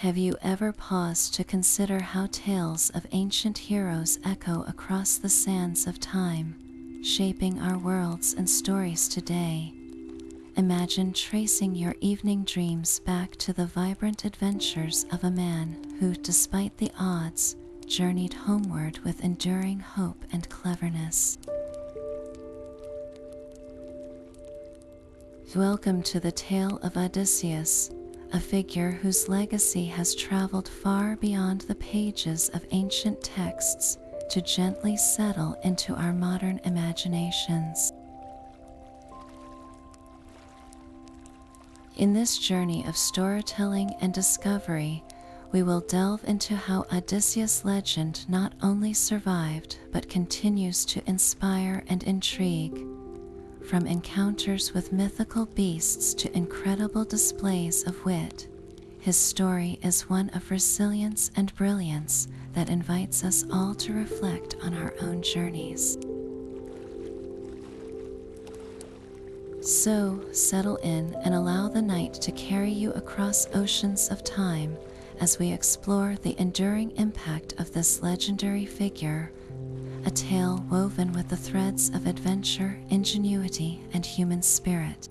Have you ever paused to consider how tales of ancient heroes echo across the sands of time, shaping our worlds and stories today? Imagine tracing your evening dreams back to the vibrant adventures of a man who, despite the odds, journeyed homeward with enduring hope and cleverness. Welcome to the tale of Odysseus, a figure whose legacy has traveled far beyond the pages of ancient texts to gently settle into our modern imaginations. In this journey of storytelling and discovery, we will delve into how Odysseus' legend not only survived but continues to inspire and intrigue. From encounters with mythical beasts to incredible displays of wit, his story is one of resilience and brilliance that invites us all to reflect on our own journeys. So, settle in and allow the night to carry you across oceans of time as we explore the enduring impact of this legendary figure, a tale woven with the threads of adventure, ingenuity, and human spirit.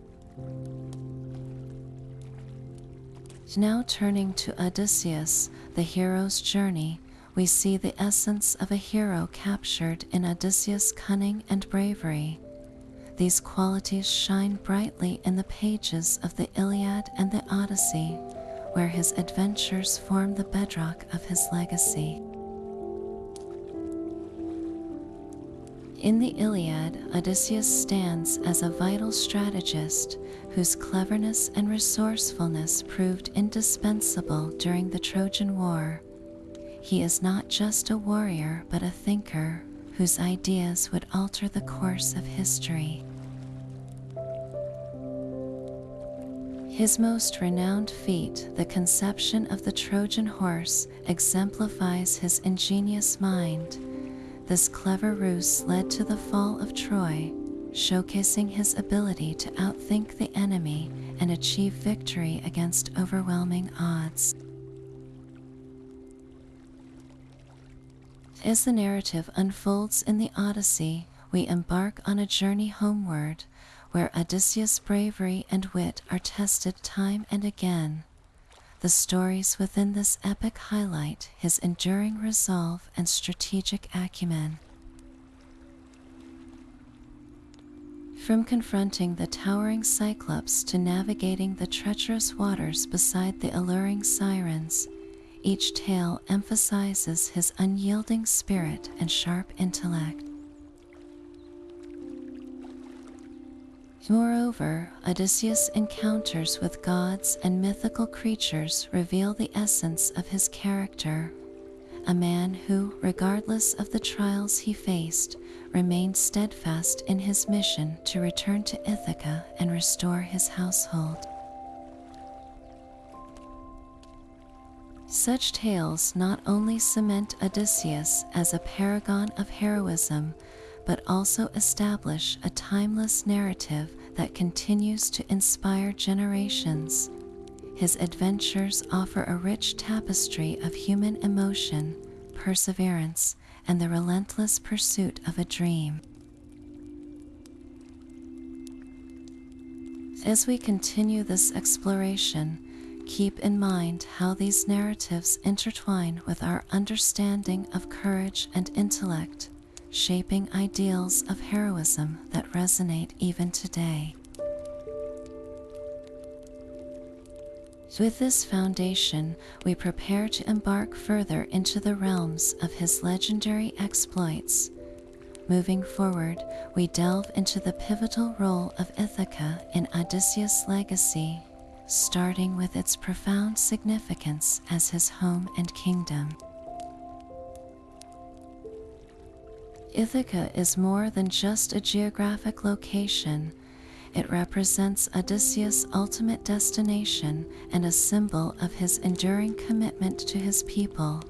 Now turning to Odysseus, the hero's journey, we see the essence of a hero captured in Odysseus' cunning and bravery. These qualities shine brightly in the pages of the Iliad and the Odyssey, where his adventures form the bedrock of his legacy. In the Iliad, Odysseus stands as a vital strategist whose cleverness and resourcefulness proved indispensable during the Trojan War. He is not just a warrior but a thinker whose ideas would alter the course of history. His most renowned feat, the conception of the Trojan Horse, exemplifies his ingenious mind. This clever ruse led to the fall of Troy, showcasing his ability to outthink the enemy and achieve victory against overwhelming odds. As the narrative unfolds in the Odyssey, we embark on a journey homeward, where Odysseus' bravery and wit are tested time and again. The stories within this epic highlight his enduring resolve and strategic acumen. From confronting the towering Cyclops to navigating the treacherous waters beside the alluring sirens, each tale emphasizes his unyielding spirit and sharp intellect. Moreover, Odysseus' encounters with gods and mythical creatures reveal the essence of his character, a man who, regardless of the trials he faced, remained steadfast in his mission to return to Ithaca and restore his household. Such tales not only cement Odysseus as a paragon of heroism, but also establish a timeless narrative that continues to inspire generations. His adventures offer a rich tapestry of human emotion, perseverance, and the relentless pursuit of a dream. As we continue this exploration, keep in mind how these narratives intertwine with our understanding of courage and intellect, shaping ideals of heroism that resonate even today. With this foundation, we prepare to embark further into the realms of his legendary exploits. Moving forward, we delve into the pivotal role of Ithaca in Odysseus' legacy, starting with its profound significance as his home and kingdom. Ithaca is more than just a geographic location. It represents Odysseus' ultimate destination and a symbol of his enduring commitment to his people.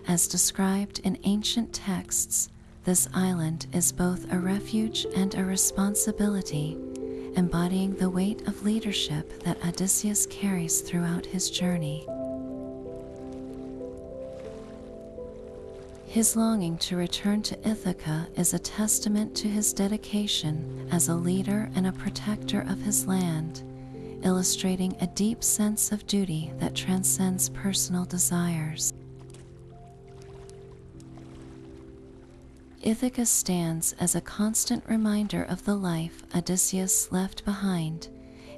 As described in ancient texts, this island is both a refuge and a responsibility, embodying the weight of leadership that Odysseus carries throughout his journey. His longing to return to Ithaca is a testament to his dedication as a leader and a protector of his land, illustrating a deep sense of duty that transcends personal desires. Ithaca stands as a constant reminder of the life Odysseus left behind,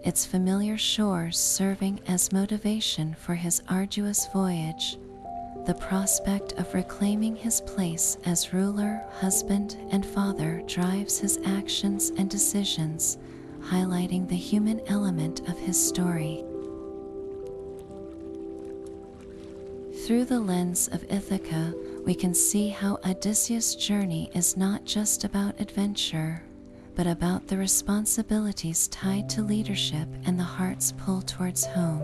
its familiar shores serving as motivation for his arduous voyage. The prospect of reclaiming his place as ruler, husband, and father drives his actions and decisions, highlighting the human element of his story. Through the lens of Ithaca, we can see how Odysseus' journey is not just about adventure, but about the responsibilities tied to leadership and the heart's pull towards home.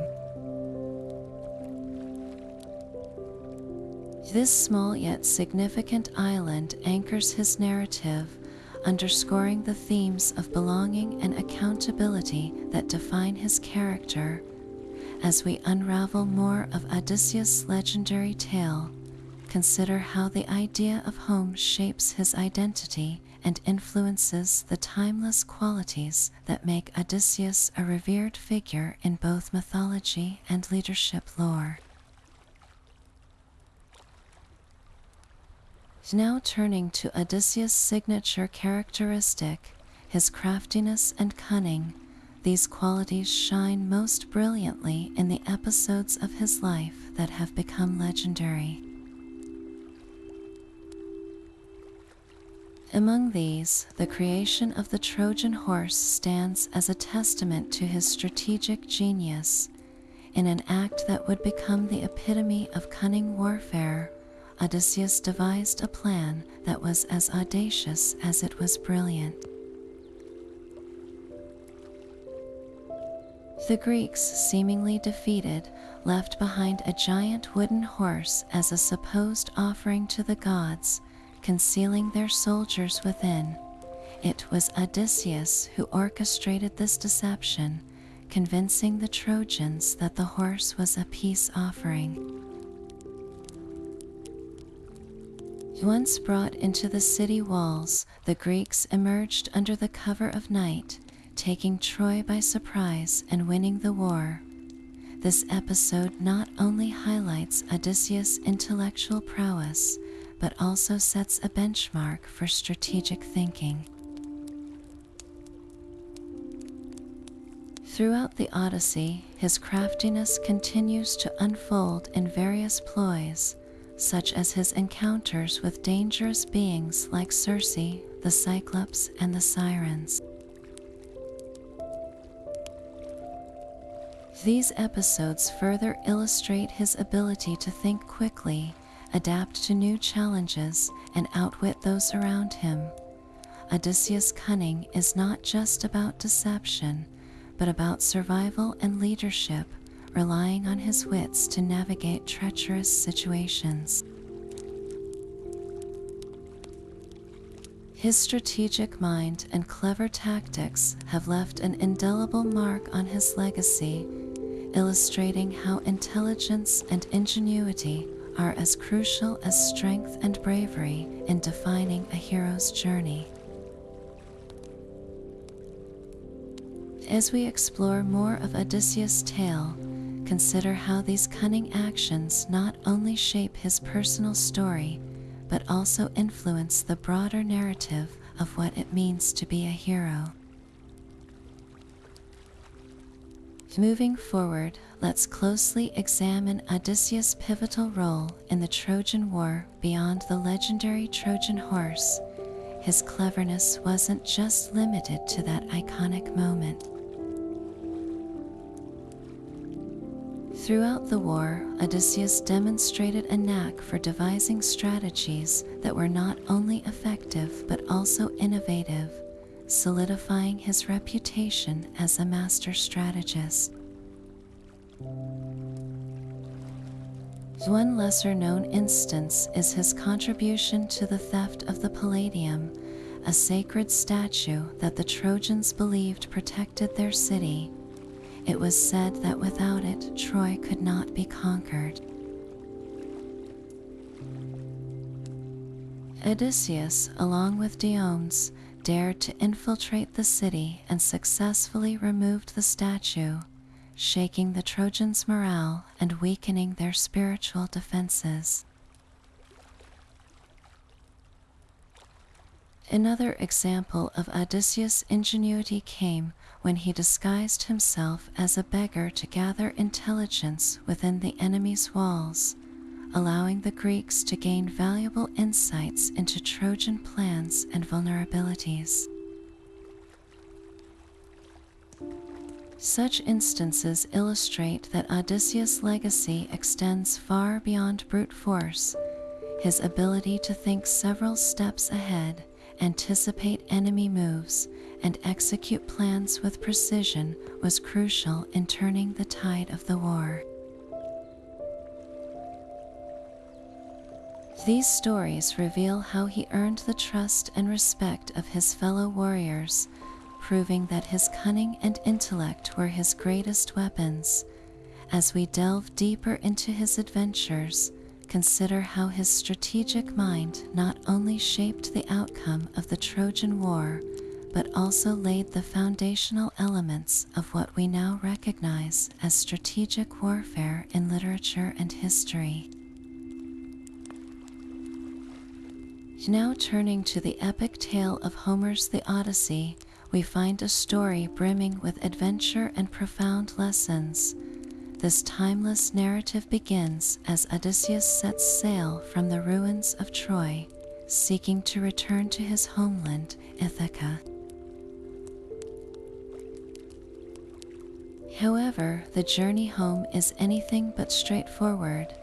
This small yet significant island anchors his narrative, underscoring the themes of belonging and accountability that define his character. As we unravel more of Odysseus' legendary tale, consider how the idea of home shapes his identity and influences the timeless qualities that make Odysseus a revered figure in both mythology and leadership lore. Now turning to Odysseus' signature characteristic, his craftiness and cunning, these qualities shine most brilliantly in the episodes of his life that have become legendary. Among these, the creation of the Trojan Horse stands as a testament to his strategic genius. In an act that would become the epitome of cunning warfare, Odysseus devised a plan that was as audacious as it was brilliant. The Greeks, seemingly defeated, left behind a giant wooden horse as a supposed offering to the gods, concealing their soldiers within. It was Odysseus who orchestrated this deception, convincing the Trojans that the horse was a peace offering. Once brought into the city walls, the Greeks emerged under the cover of night, taking Troy by surprise and winning the war. This episode not only highlights Odysseus' intellectual prowess, but also sets a benchmark for strategic thinking. Throughout the Odyssey, his craftiness continues to unfold in various ploys, such as his encounters with dangerous beings like Circe, the Cyclops, and the Sirens. These episodes further illustrate his ability to think quickly, adapt to new challenges, and outwit those around him. Odysseus' cunning is not just about deception, but about survival and leadership, relying on his wits to navigate treacherous situations. His strategic mind and clever tactics have left an indelible mark on his legacy, illustrating how intelligence and ingenuity are as crucial as strength and bravery in defining a hero's journey. As we explore more of Odysseus' tale, consider how these cunning actions not only shape his personal story, but also influence the broader narrative of what it means to be a hero. Moving forward, let's closely examine Odysseus' pivotal role in the Trojan War beyond the legendary Trojan Horse. His cleverness wasn't just limited to that iconic moment. Throughout the war, Odysseus demonstrated a knack for devising strategies that were not only effective but also innovative, solidifying his reputation as a master strategist. One lesser-known instance is his contribution to the theft of the Palladium, a sacred statue that the Trojans believed protected their city. It was said that without it, Troy could not be conquered. Odysseus, along with Diomedes, dared to infiltrate the city and successfully removed the statue, shaking the Trojans' morale and weakening their spiritual defenses. Another example of Odysseus' ingenuity came when he disguised himself as a beggar to gather intelligence within the enemy's walls, allowing the Greeks to gain valuable insights into Trojan plans and vulnerabilities. Such instances illustrate that Odysseus' legacy extends far beyond brute force. His ability to think several steps ahead, anticipate enemy moves, and execute plans with precision was crucial in turning the tide of the war. These stories reveal how he earned the trust and respect of his fellow warriors, proving that his cunning and intellect were his greatest weapons. As we delve deeper into his adventures, consider how his strategic mind not only shaped the outcome of the Trojan War, but also laid the foundational elements of what we now recognize as strategic warfare in literature and history. Now turning to the epic tale of Homer's The Odyssey, we find a story brimming with adventure and profound lessons. This timeless narrative begins as Odysseus sets sail from the ruins of Troy, seeking to return to his homeland, Ithaca. However, the journey home is anything but straightforward.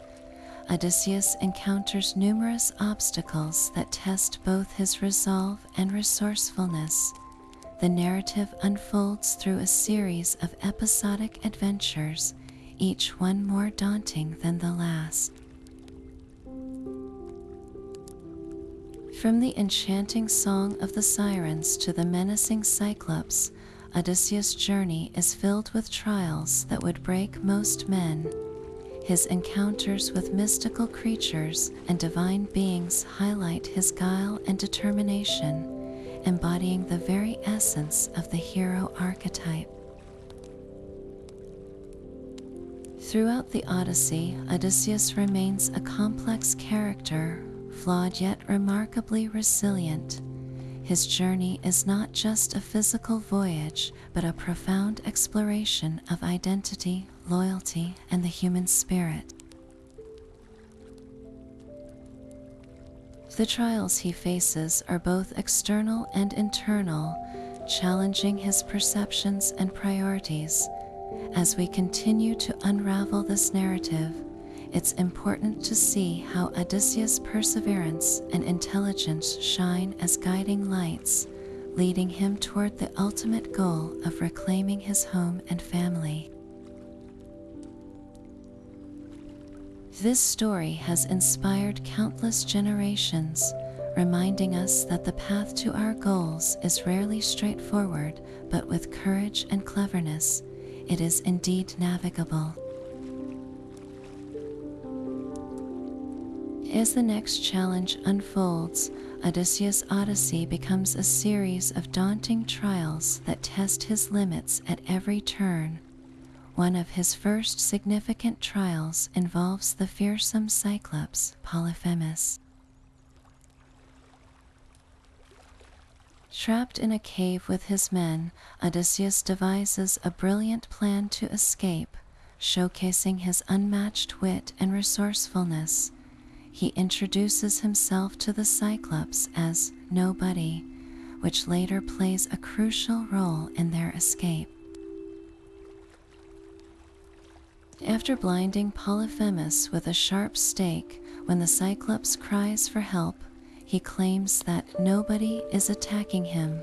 Odysseus encounters numerous obstacles that test both his resolve and resourcefulness. The narrative unfolds through a series of episodic adventures, each one more daunting than the last. From the enchanting song of the sirens to the menacing Cyclops, Odysseus' journey is filled with trials that would break most men. His encounters with mystical creatures and divine beings highlight his guile and determination, embodying the very essence of the hero archetype. Throughout the Odyssey, Odysseus remains a complex character, flawed yet remarkably resilient. His journey is not just a physical voyage, but a profound exploration of identity, loyalty, and the human spirit. The trials he faces are both external and internal, challenging his perceptions and priorities. As we continue to unravel this narrative, it's important to see how Odysseus' perseverance and intelligence shine as guiding lights, leading him toward the ultimate goal of reclaiming his home and family. This story has inspired countless generations, reminding us that the path to our goals is rarely straightforward, but with courage and cleverness, it is indeed navigable. As the next challenge unfolds, Odysseus' Odyssey becomes a series of daunting trials that test his limits at every turn. One of his first significant trials involves the fearsome Cyclops, Polyphemus. Trapped in a cave with his men, Odysseus devises a brilliant plan to escape, showcasing his unmatched wit and resourcefulness. He introduces himself to the Cyclops as Nobody, which later plays a crucial role in their escape. After blinding Polyphemus with a sharp stake, when the Cyclops cries for help, he claims that nobody is attacking him.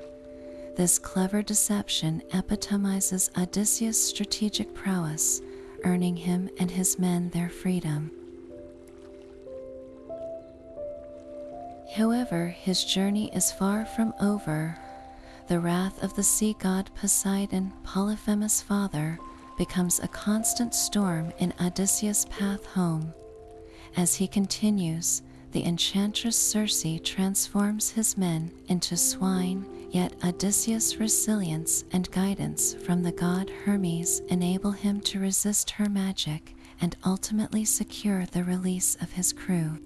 This clever deception epitomizes Odysseus' strategic prowess, earning him and his men their freedom. However, his journey is far from over. The wrath of the sea god Poseidon, Polyphemus' father, becomes a constant storm in Odysseus' path home. As he continues, the enchantress Circe transforms his men into swine, yet Odysseus' resilience and guidance from the god Hermes enable him to resist her magic and ultimately secure the release of his crew.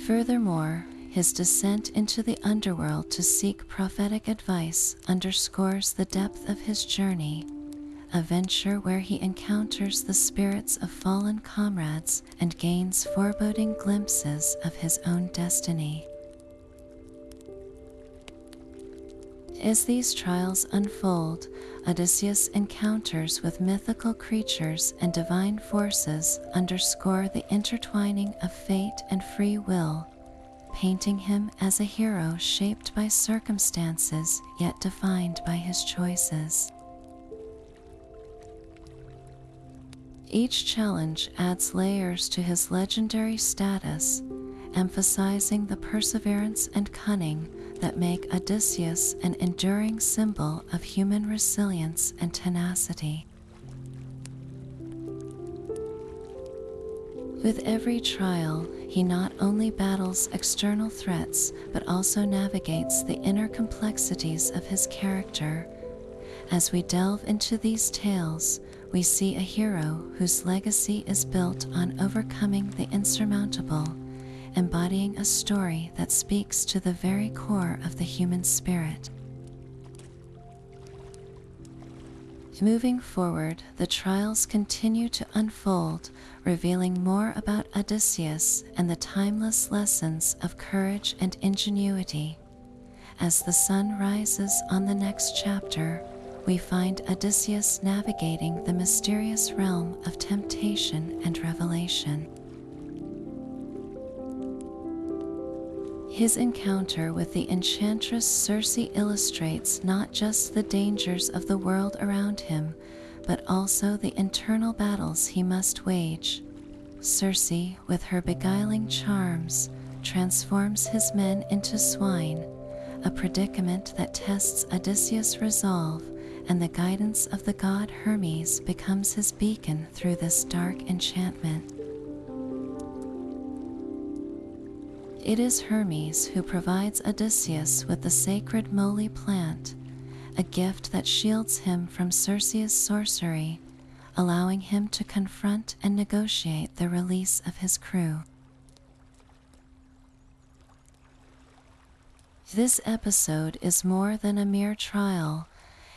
Furthermore, his descent into the underworld to seek prophetic advice underscores the depth of his journey, a venture where he encounters the spirits of fallen comrades and gains foreboding glimpses of his own destiny. As these trials unfold, Odysseus' encounters with mythical creatures and divine forces underscore the intertwining of fate and free will, painting him as a hero shaped by circumstances yet defined by his choices. Each challenge adds layers to his legendary status, emphasizing the perseverance and cunning that make Odysseus an enduring symbol of human resilience and tenacity. With every trial, he not only battles external threats but also navigates the inner complexities of his character. As we delve into these tales, we see a hero whose legacy is built on overcoming the insurmountable, embodying a story that speaks to the very core of the human spirit. Moving forward, the trials continue to unfold, revealing more about Odysseus and the timeless lessons of courage and ingenuity. As the sun rises on the next chapter, we find Odysseus navigating the mysterious realm of temptation and revelation. His encounter with the enchantress Circe illustrates not just the dangers of the world around him, but also the internal battles he must wage. Circe, with her beguiling charms, transforms his men into swine, a predicament that tests Odysseus' resolve, and the guidance of the god Hermes becomes his beacon through this dark enchantment. It is Hermes who provides Odysseus with the sacred moly plant, a gift that shields him from Circe's sorcery, allowing him to confront and negotiate the release of his crew. This episode is more than a mere trial.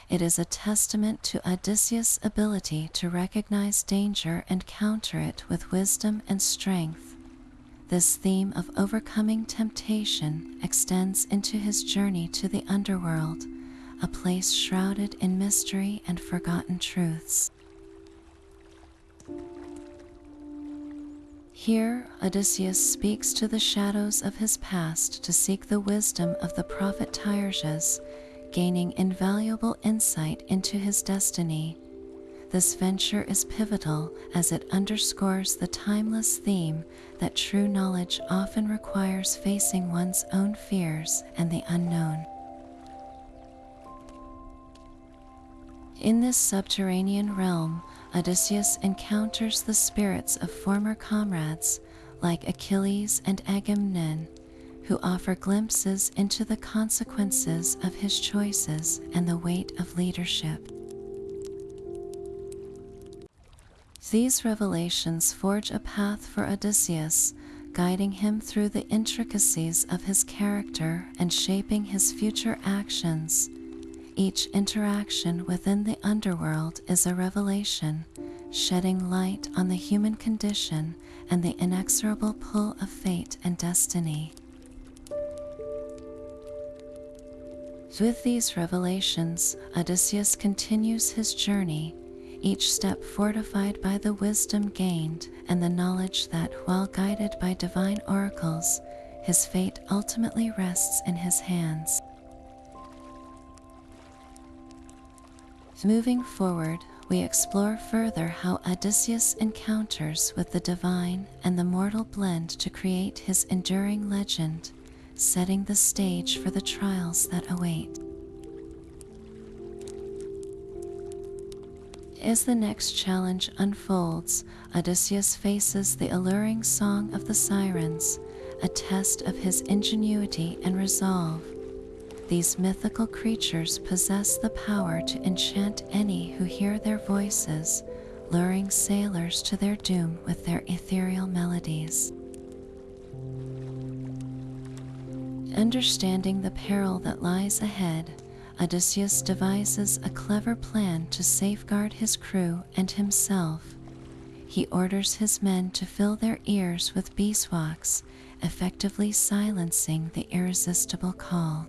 It is a testament to Odysseus' ability to recognize danger and counter it with wisdom and strength. This theme of overcoming temptation extends into his journey to the underworld, a place shrouded in mystery and forgotten truths. Here, Odysseus speaks to the shadows of his past to seek the wisdom of the prophet Tiresias, gaining invaluable insight into his destiny. This venture is pivotal as it underscores the timeless theme that true knowledge often requires facing one's own fears and the unknown. In this subterranean realm, Odysseus encounters the spirits of former comrades like Achilles and Agamemnon, who offer glimpses into the consequences of his choices and the weight of leadership. These revelations forge a path for Odysseus, guiding him through the intricacies of his character and shaping his future actions. Each interaction within the underworld is a revelation, shedding light on the human condition and the inexorable pull of fate and destiny. With these revelations, Odysseus continues his journey, each step fortified by the wisdom gained and the knowledge that, while guided by divine oracles, his fate ultimately rests in his hands. Moving forward, we explore further how Odysseus encounters with the divine and the mortal blend to create his enduring legend, setting the stage for the trials that await. As the next challenge unfolds, Odysseus faces the alluring song of the sirens, a test of his ingenuity and resolve. These mythical creatures possess the power to enchant any who hear their voices, luring sailors to their doom with their ethereal melodies. Understanding the peril that lies ahead, Odysseus devises a clever plan to safeguard his crew and himself. He orders his men to fill their ears with beeswax, effectively silencing the irresistible call.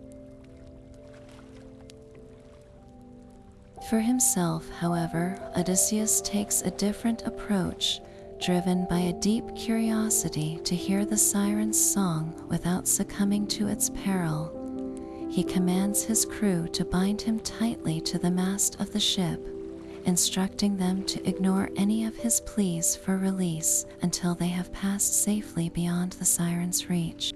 For himself, however, Odysseus takes a different approach, driven by a deep curiosity to hear the siren's song without succumbing to its peril. He commands his crew to bind him tightly to the mast of the ship, instructing them to ignore any of his pleas for release until they have passed safely beyond the siren's reach.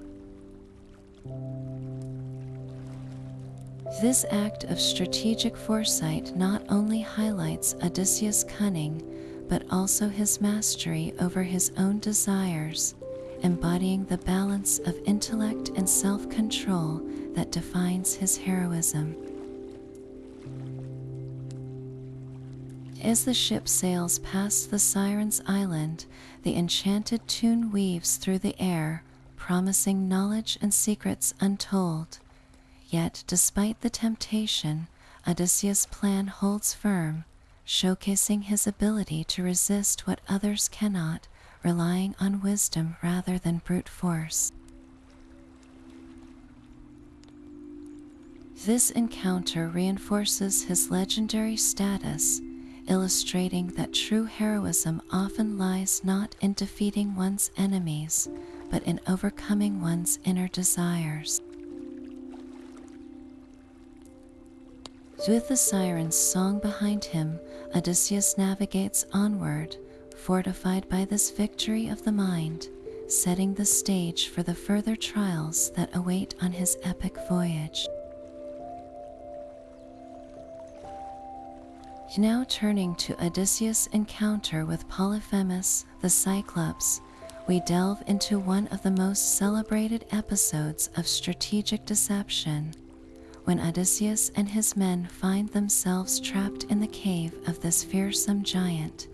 This act of strategic foresight not only highlights Odysseus' cunning, but also his mastery over his own desires, embodying the balance of intellect and self-control that defines his heroism. As the ship sails past the Siren's Island, the enchanted tune weaves through the air, promising knowledge and secrets untold. Yet, despite the temptation, Odysseus' plan holds firm, showcasing his ability to resist what others cannot, relying on wisdom rather than brute force. This encounter reinforces his legendary status, illustrating that true heroism often lies not in defeating one's enemies, but in overcoming one's inner desires. With the siren's song behind him, Odysseus navigates onward, fortified by this victory of the mind, setting the stage for the further trials that await on his epic voyage. Now turning to Odysseus' encounter with Polyphemus, the Cyclops, we delve into one of the most celebrated episodes of strategic deception. When Odysseus and his men find themselves trapped in the cave of this fearsome giant,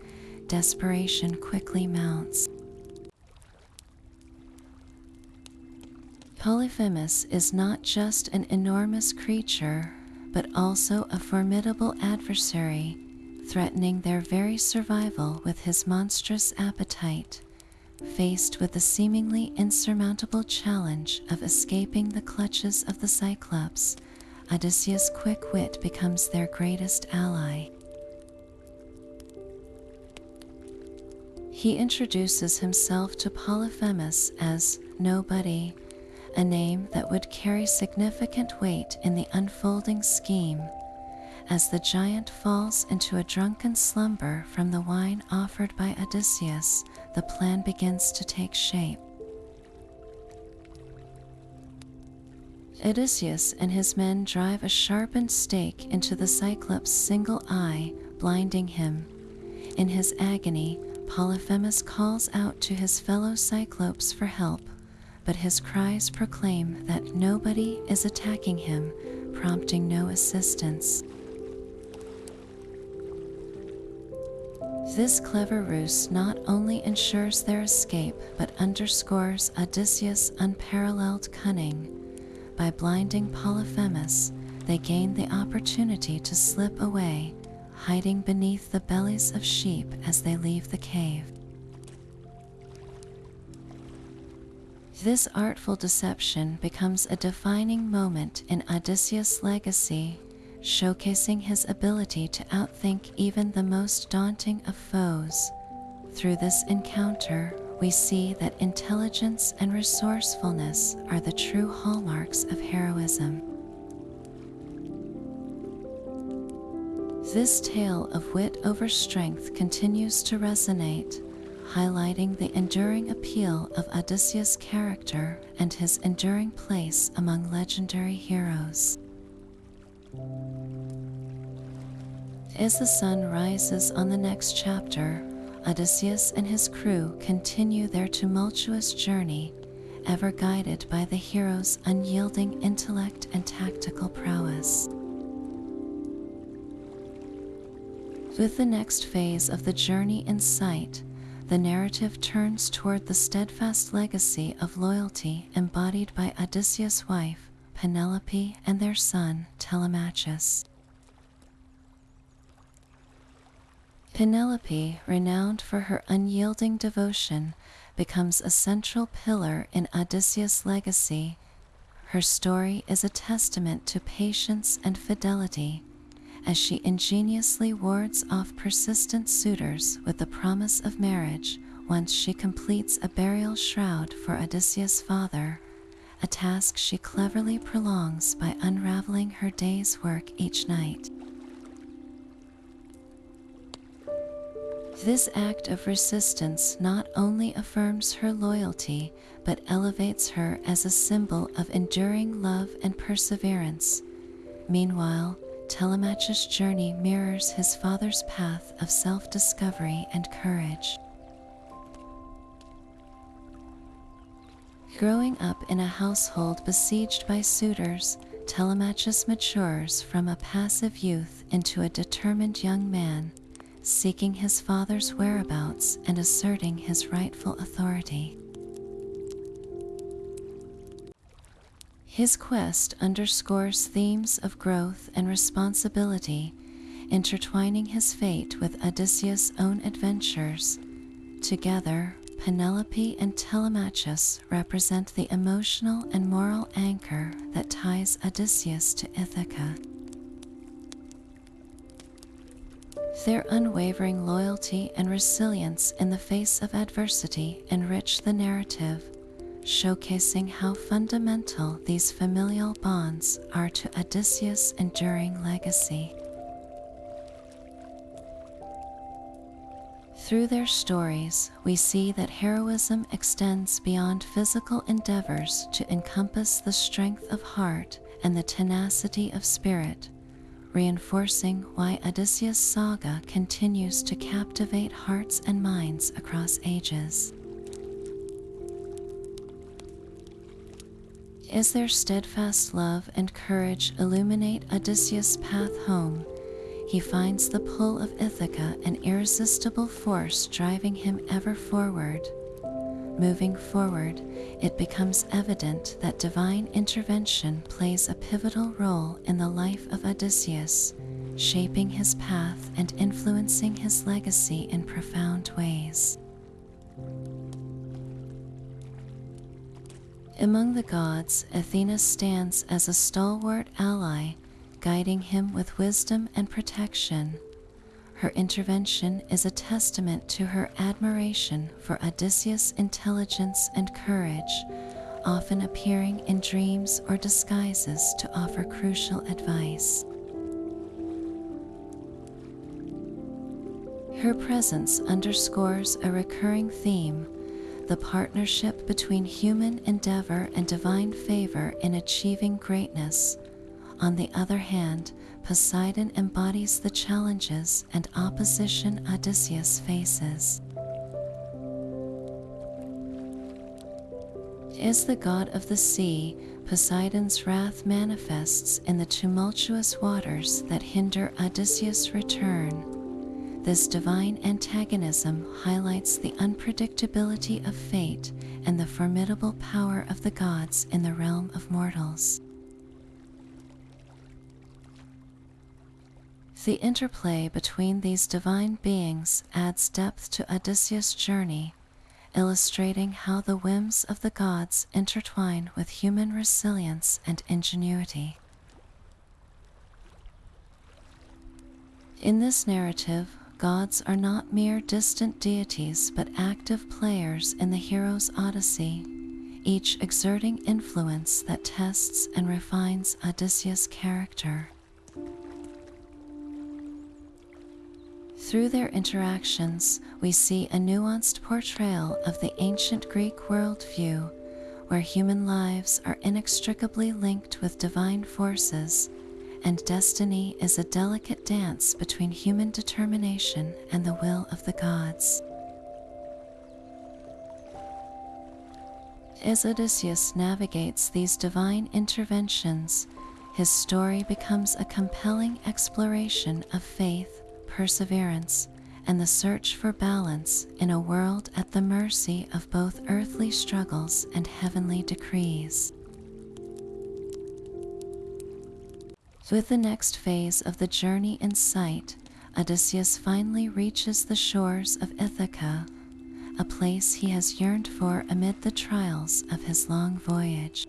desperation quickly mounts. Polyphemus is not just an enormous creature, but also a formidable adversary, threatening their very survival with his monstrous appetite. Faced with the seemingly insurmountable challenge of escaping the clutches of the Cyclops, Odysseus' quick wit becomes their greatest ally. He introduces himself to Polyphemus as Nobody, a name that would carry significant weight in the unfolding scheme. As the giant falls into a drunken slumber from the wine offered by Odysseus, the plan begins to take shape. Odysseus and his men drive a sharpened stake into the Cyclops' single eye, blinding him. In his agony, Polyphemus calls out to his fellow Cyclopes for help, but his cries proclaim that nobody is attacking him, prompting no assistance. This clever ruse not only ensures their escape, but underscores Odysseus' unparalleled cunning. By blinding Polyphemus, they gain the opportunity to slip away, hiding beneath the bellies of sheep as they leave the cave. This artful deception becomes a defining moment in Odysseus' legacy, showcasing his ability to outthink even the most daunting of foes. Through this encounter, we see that intelligence and resourcefulness are the true hallmarks of heroism. This tale of wit over strength continues to resonate, highlighting the enduring appeal of Odysseus' character and his enduring place among legendary heroes. As the sun rises on the next chapter, Odysseus and his crew continue their tumultuous journey, ever guided by the hero's unyielding intellect and tactical prowess. With the next phase of the journey in sight, the narrative turns toward the steadfast legacy of loyalty embodied by Odysseus' wife, Penelope, and their son, Telemachus. Penelope, renowned for her unyielding devotion, becomes a central pillar in Odysseus' legacy. Her story is a testament to patience and fidelity, as she ingeniously wards off persistent suitors with the promise of marriage once she completes a burial shroud for Odysseus' father, a task she cleverly prolongs by unraveling her day's work each night. This act of resistance not only affirms her loyalty, but elevates her as a symbol of enduring love and perseverance. Meanwhile, Telemachus' journey mirrors his father's path of self-discovery and courage. Growing up in a household besieged by suitors, Telemachus matures from a passive youth into a determined young man, seeking his father's whereabouts and asserting his rightful authority. His quest underscores themes of growth and responsibility, intertwining his fate with Odysseus' own adventures. Together, Penelope and Telemachus represent the emotional and moral anchor that ties Odysseus to Ithaca. Their unwavering loyalty and resilience in the face of adversity enrich the narrative, showcasing how fundamental these familial bonds are to Odysseus' enduring legacy. Through their stories, we see that heroism extends beyond physical endeavors to encompass the strength of heart and the tenacity of spirit, reinforcing why Odysseus' saga continues to captivate hearts and minds across ages. As their steadfast love and courage illuminate Odysseus' path home, he finds the pull of Ithaca an irresistible force driving him ever forward. Moving forward, it becomes evident that divine intervention plays a pivotal role in the life of Odysseus, shaping his path and influencing his legacy in profound ways. Among the gods, Athena stands as a stalwart ally, guiding him with wisdom and protection. Her intervention is a testament to her admiration for Odysseus' intelligence and courage, often appearing in dreams or disguises to offer crucial advice. Her presence underscores a recurring theme: the partnership between human endeavor and divine favor in achieving greatness. On the other hand, Poseidon embodies the challenges and opposition Odysseus faces. As the god of the sea, Poseidon's wrath manifests in the tumultuous waters that hinder Odysseus' return. This divine antagonism highlights the unpredictability of fate and the formidable power of the gods in the realm of mortals. The interplay between these divine beings adds depth to Odysseus' journey, illustrating how the whims of the gods intertwine with human resilience and ingenuity. In this narrative, gods are not mere distant deities but active players in the hero's Odyssey, each exerting influence that tests and refines Odysseus' character. Through their interactions, we see a nuanced portrayal of the ancient Greek worldview, where human lives are inextricably linked with divine forces, and destiny is a delicate dance between human determination and the will of the gods. As Odysseus navigates these divine interventions, his story becomes a compelling exploration of faith, perseverance, and the search for balance in a world at the mercy of both earthly struggles and heavenly decrees. With the next phase of the journey in sight, Odysseus finally reaches the shores of Ithaca, a place he has yearned for amid the trials of his long voyage.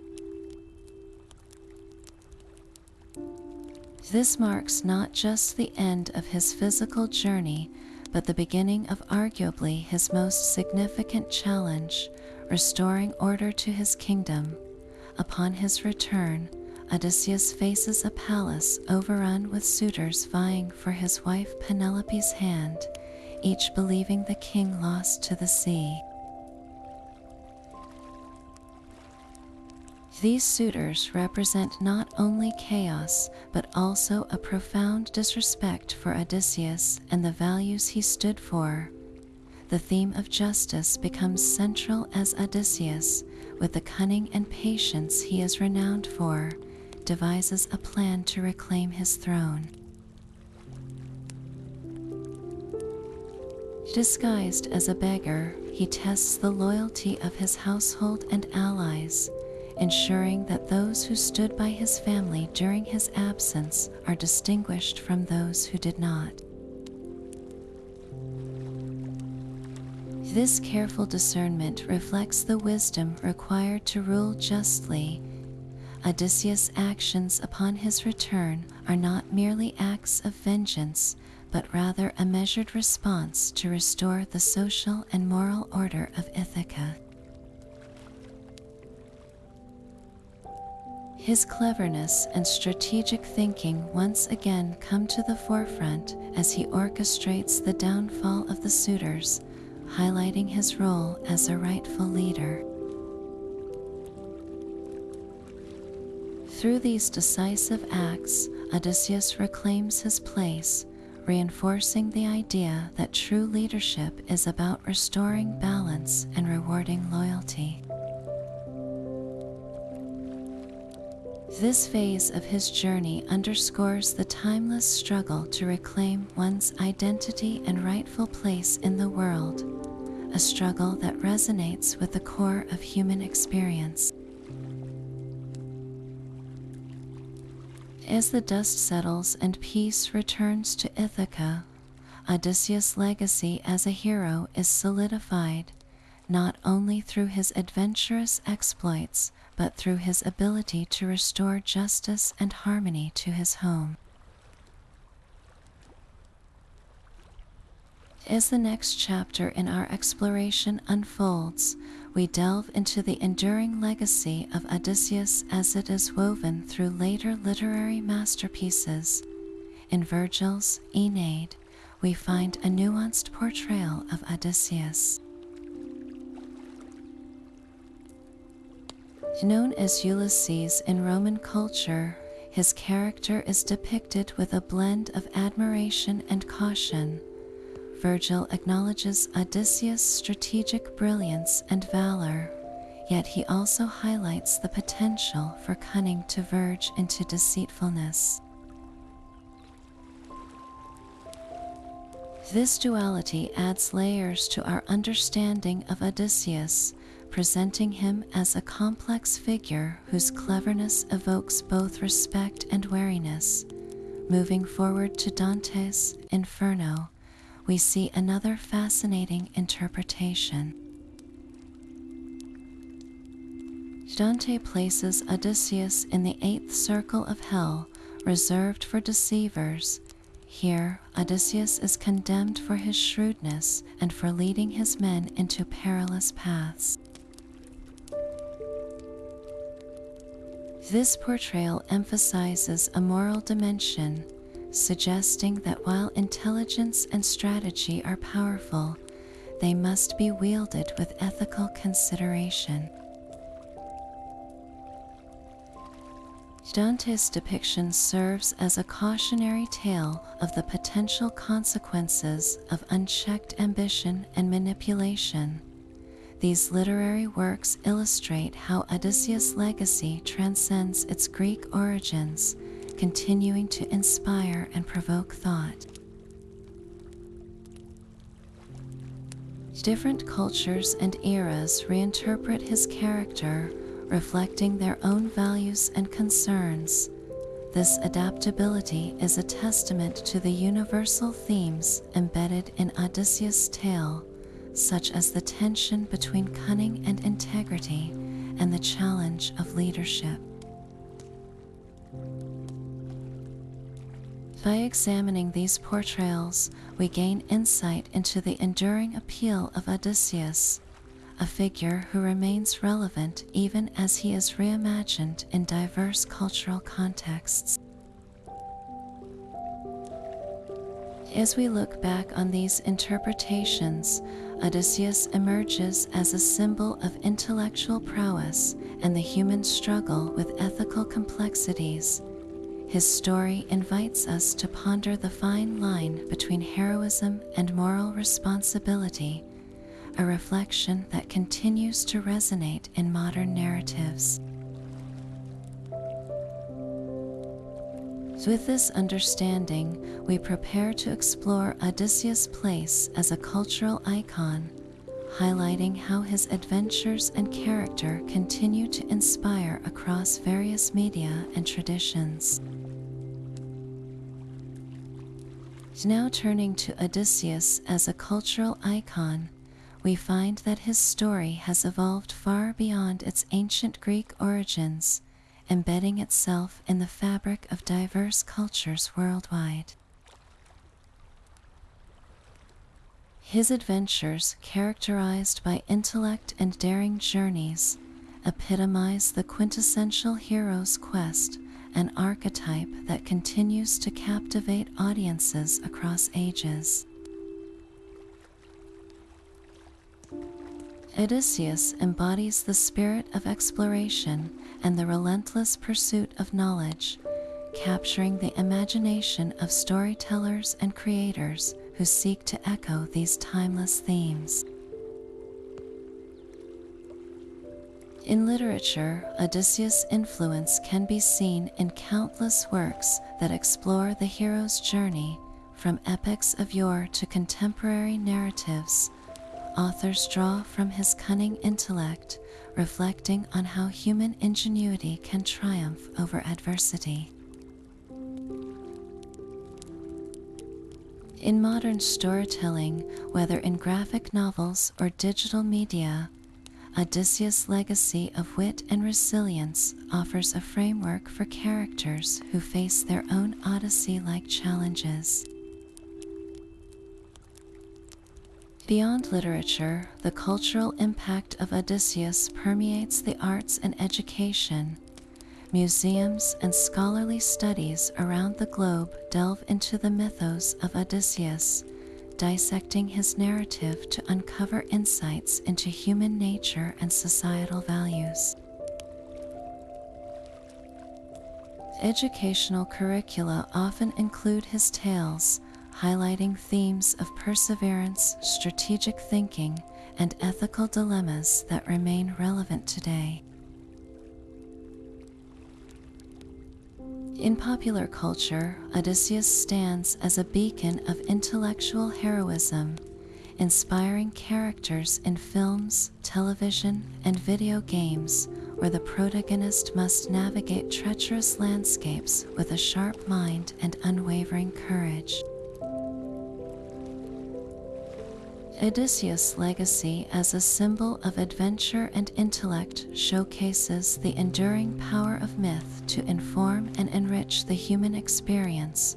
This marks not just the end of his physical journey, but the beginning of arguably his most significant challenge, restoring order to his kingdom. Upon his return, Odysseus faces a palace overrun with suitors vying for his wife Penelope's hand, each believing the king lost to the sea. These suitors represent not only chaos, but also a profound disrespect for Odysseus and the values he stood for. The theme of justice becomes central as Odysseus, with the cunning and patience he is renowned for, devises a plan to reclaim his throne. Disguised as a beggar, he tests the loyalty of his household and allies, ensuring that those who stood by his family during his absence are distinguished from those who did not. This careful discernment reflects the wisdom required to rule justly. Odysseus' actions upon his return are not merely acts of vengeance, but rather a measured response to restore the social and moral order of Ithaca. His cleverness and strategic thinking once again come to the forefront as he orchestrates the downfall of the suitors, highlighting his role as a rightful leader. Through these decisive acts, Odysseus reclaims his place, reinforcing the idea that true leadership is about restoring balance and rewarding loyalty. This phase of his journey underscores the timeless struggle to reclaim one's identity and rightful place in the world, a struggle that resonates with the core of human experience. As the dust settles and peace returns to Ithaca, Odysseus' legacy as a hero is solidified, not only through his adventurous exploits, but through his ability to restore justice and harmony to his home. As the next chapter in our exploration unfolds, we delve into the enduring legacy of Odysseus as it is woven through later literary masterpieces. In Virgil's Aeneid, we find a nuanced portrayal of Odysseus. Known as Ulysses in Roman culture, his character is depicted with a blend of admiration and caution. Virgil acknowledges Odysseus' strategic brilliance and valor, yet he also highlights the potential for cunning to verge into deceitfulness. This duality adds layers to our understanding of Odysseus, presenting him as a complex figure whose cleverness evokes both respect and wariness. Moving forward to Dante's Inferno, we see another fascinating interpretation. Dante places Odysseus in the eighth circle of hell, reserved for deceivers. Here, Odysseus is condemned for his shrewdness and for leading his men into perilous paths. This portrayal emphasizes a moral dimension, suggesting that while intelligence and strategy are powerful, they must be wielded with ethical consideration. Dante's depiction serves as a cautionary tale of the potential consequences of unchecked ambition and manipulation. These literary works illustrate how Odysseus' legacy transcends its Greek origins, continuing to inspire and provoke thought. Different cultures and eras reinterpret his character, reflecting their own values and concerns. This adaptability is a testament to the universal themes embedded in Odysseus' tale, such as the tension between cunning and integrity and the challenge of leadership. By examining these portrayals, we gain insight into the enduring appeal of Odysseus, a figure who remains relevant even as he is reimagined in diverse cultural contexts. As we look back on these interpretations, Odysseus emerges as a symbol of intellectual prowess and the human struggle with ethical complexities. His story invites us to ponder the fine line between heroism and moral responsibility, a reflection that continues to resonate in modern narratives. With this understanding, we prepare to explore Odysseus' place as a cultural icon, highlighting how his adventures and character continue to inspire across various media and traditions. Now turning to Odysseus as a cultural icon, we find that his story has evolved far beyond its ancient Greek origins, embedding itself in the fabric of diverse cultures worldwide. His adventures, characterized by intellect and daring journeys, epitomize the quintessential hero's quest, an archetype that continues to captivate audiences across ages. Odysseus embodies the spirit of exploration and the relentless pursuit of knowledge, capturing the imagination of storytellers and creators who seek to echo these timeless themes. In literature, Odysseus' influence can be seen in countless works that explore the hero's journey, from epics of yore to contemporary narratives. Authors draw from his cunning intellect, reflecting on how human ingenuity can triumph over adversity. In modern storytelling, whether in graphic novels or digital media, Odysseus' legacy of wit and resilience offers a framework for characters who face their own Odyssey-like challenges. Beyond literature, the cultural impact of Odysseus permeates the arts and education. Museums and scholarly studies around the globe delve into the mythos of Odysseus, dissecting his narrative to uncover insights into human nature and societal values. Educational curricula often include his tales, highlighting themes of perseverance, strategic thinking, and ethical dilemmas that remain relevant today. In popular culture, Odysseus stands as a beacon of intellectual heroism, inspiring characters in films, television, and video games where the protagonist must navigate treacherous landscapes with a sharp mind and unwavering courage. Odysseus' legacy as a symbol of adventure and intellect showcases the enduring power of myth to inform and enrich the human experience,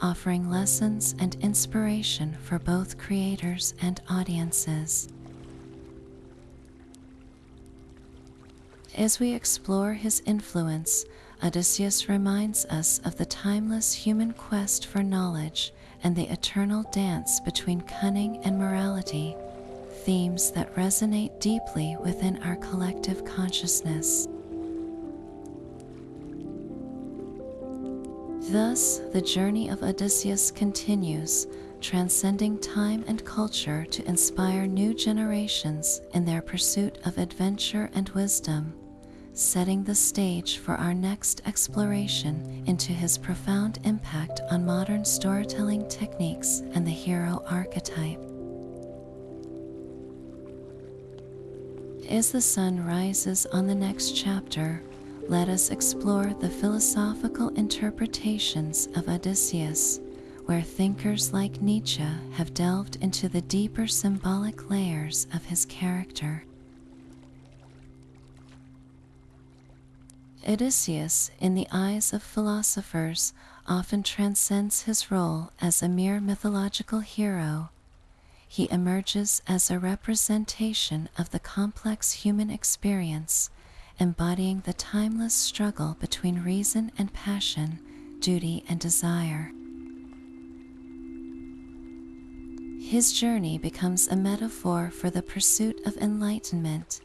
offering lessons and inspiration for both creators and audiences. As we explore his influence, Odysseus reminds us of the timeless human quest for knowledge and the eternal dance between cunning and morality, themes that resonate deeply within our collective consciousness. Thus, the journey of Odysseus continues, transcending time and culture to inspire new generations in their pursuit of adventure and wisdom, setting the stage for our next exploration into his profound impact on modern storytelling techniques and the hero archetype. As the sun rises on the next chapter, let us explore the philosophical interpretations of Odysseus, where thinkers like Nietzsche have delved into the deeper symbolic layers of his character. Odysseus, in the eyes of philosophers, often transcends his role as a mere mythological hero. He emerges as a representation of the complex human experience, embodying the timeless struggle between reason and passion, duty and desire. His journey becomes a metaphor for the pursuit of enlightenment,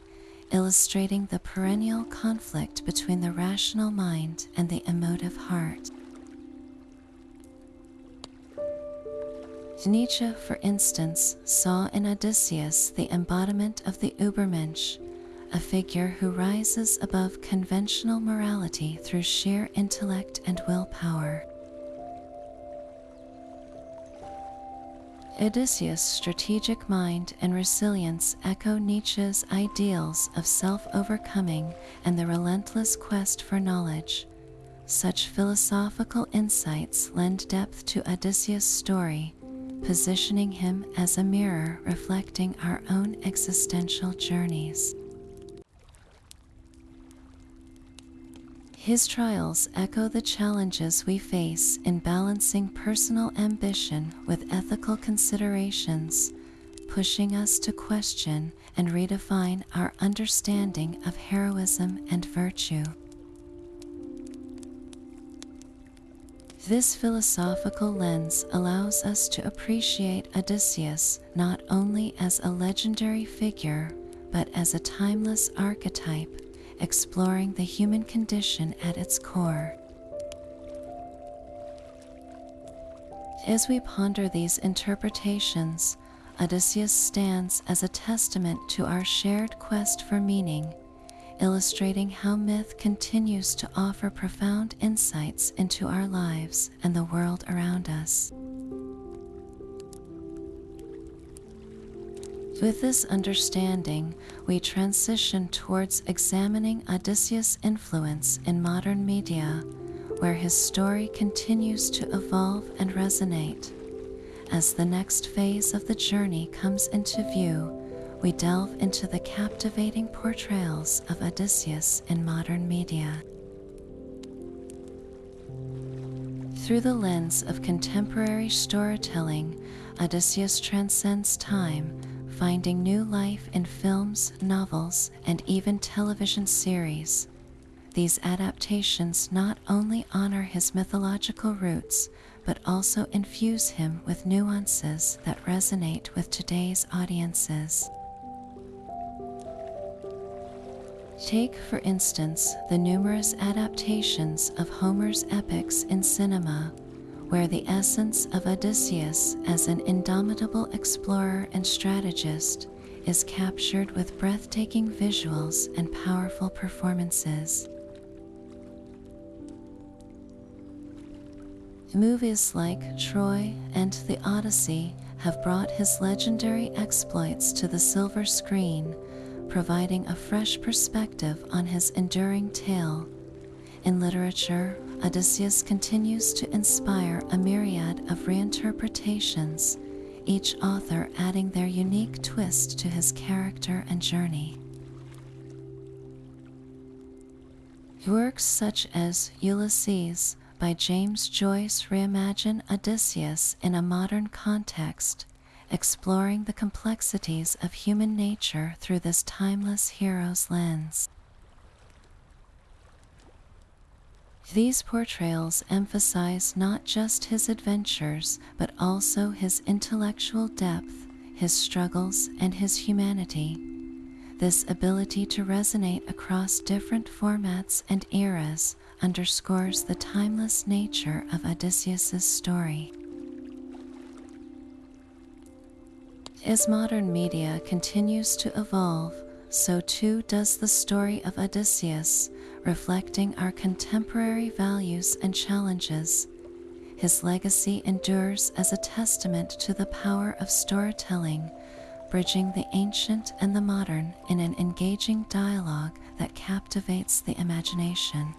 illustrating the perennial conflict between the rational mind and the emotive heart. Nietzsche, for instance, saw in Odysseus the embodiment of the Übermensch, a figure who rises above conventional morality through sheer intellect and willpower. Odysseus' strategic mind and resilience echo Nietzsche's ideals of self-overcoming and the relentless quest for knowledge. Such philosophical insights lend depth to Odysseus' story, positioning him as a mirror reflecting our own existential journeys. His trials echo the challenges we face in balancing personal ambition with ethical considerations, pushing us to question and redefine our understanding of heroism and virtue. This philosophical lens allows us to appreciate Odysseus not only as a legendary figure, but as a timeless archetype, exploring the human condition at its core. As we ponder these interpretations, Odysseus stands as a testament to our shared quest for meaning, illustrating how myth continues to offer profound insights into our lives and the world around us. With this understanding, we transition towards examining Odysseus' influence in modern media, where his story continues to evolve and resonate. As the next phase of the journey comes into view, we delve into the captivating portrayals of Odysseus in modern media. Through the lens of contemporary storytelling, Odysseus transcends time, finding new life in films, novels, and even television series. These adaptations not only honor his mythological roots, but also infuse him with nuances that resonate with today's audiences. Take, for instance, the numerous adaptations of Homer's epics in cinema, where the essence of Odysseus as an indomitable explorer and strategist is captured with breathtaking visuals and powerful performances. Movies like Troy and the Odyssey have brought his legendary exploits to the silver screen, providing a fresh perspective on his enduring tale. In literature, Odysseus continues to inspire a myriad of reinterpretations, each author adding their unique twist to his character and journey. Works such as Ulysses by James Joyce reimagine Odysseus in a modern context, exploring the complexities of human nature through this timeless hero's lens. These portrayals emphasize not just his adventures, but also his intellectual depth, his struggles, and his humanity. This ability to resonate across different formats and eras underscores the timeless nature of Odysseus's story. As modern media continues to evolve, so too does the story of Odysseus, reflecting our contemporary values and challenges. His legacy endures as a testament to the power of storytelling, bridging the ancient and the modern in an engaging dialogue that captivates the imagination.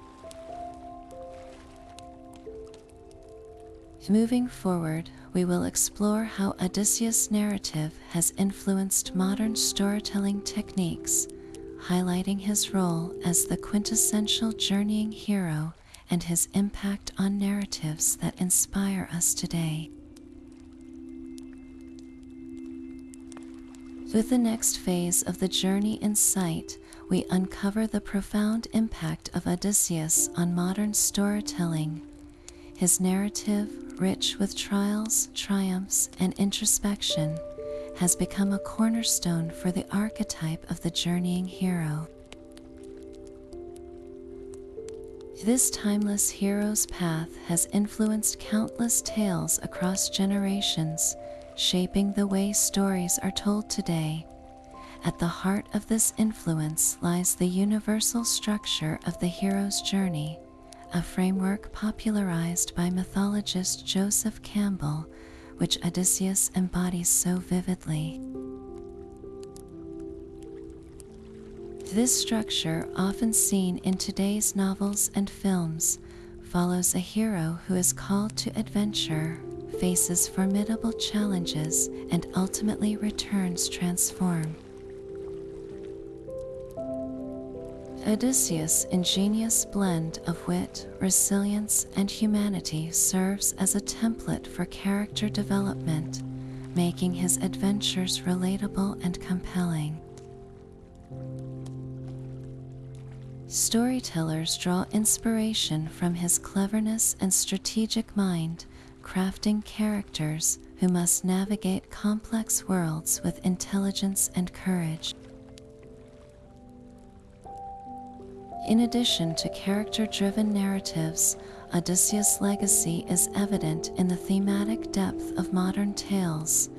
Moving forward, we will explore how Odysseus' narrative has influenced modern storytelling techniques, highlighting his role as the quintessential journeying hero and his impact on narratives that inspire us today. With the next phase of the journey in sight, we uncover the profound impact of Odysseus on modern storytelling. His narrative, rich with trials, triumphs, and introspection, has become a cornerstone for the archetype of the journeying hero. This timeless hero's path has influenced countless tales across generations, shaping the way stories are told today. At the heart of this influence lies the universal structure of the hero's journey, a framework popularized by mythologist Joseph Campbell, which Odysseus embodies so vividly. This structure, often seen in today's novels and films, follows a hero who is called to adventure, faces formidable challenges, and ultimately returns transformed. Odysseus' ingenious blend of wit, resilience, and humanity serves as a template for character development, making his adventures relatable and compelling. Storytellers draw inspiration from his cleverness and strategic mind, crafting characters who must navigate complex worlds with intelligence and courage. In addition to character-driven narratives, Odysseus' legacy is evident in the thematic depth of modern tales.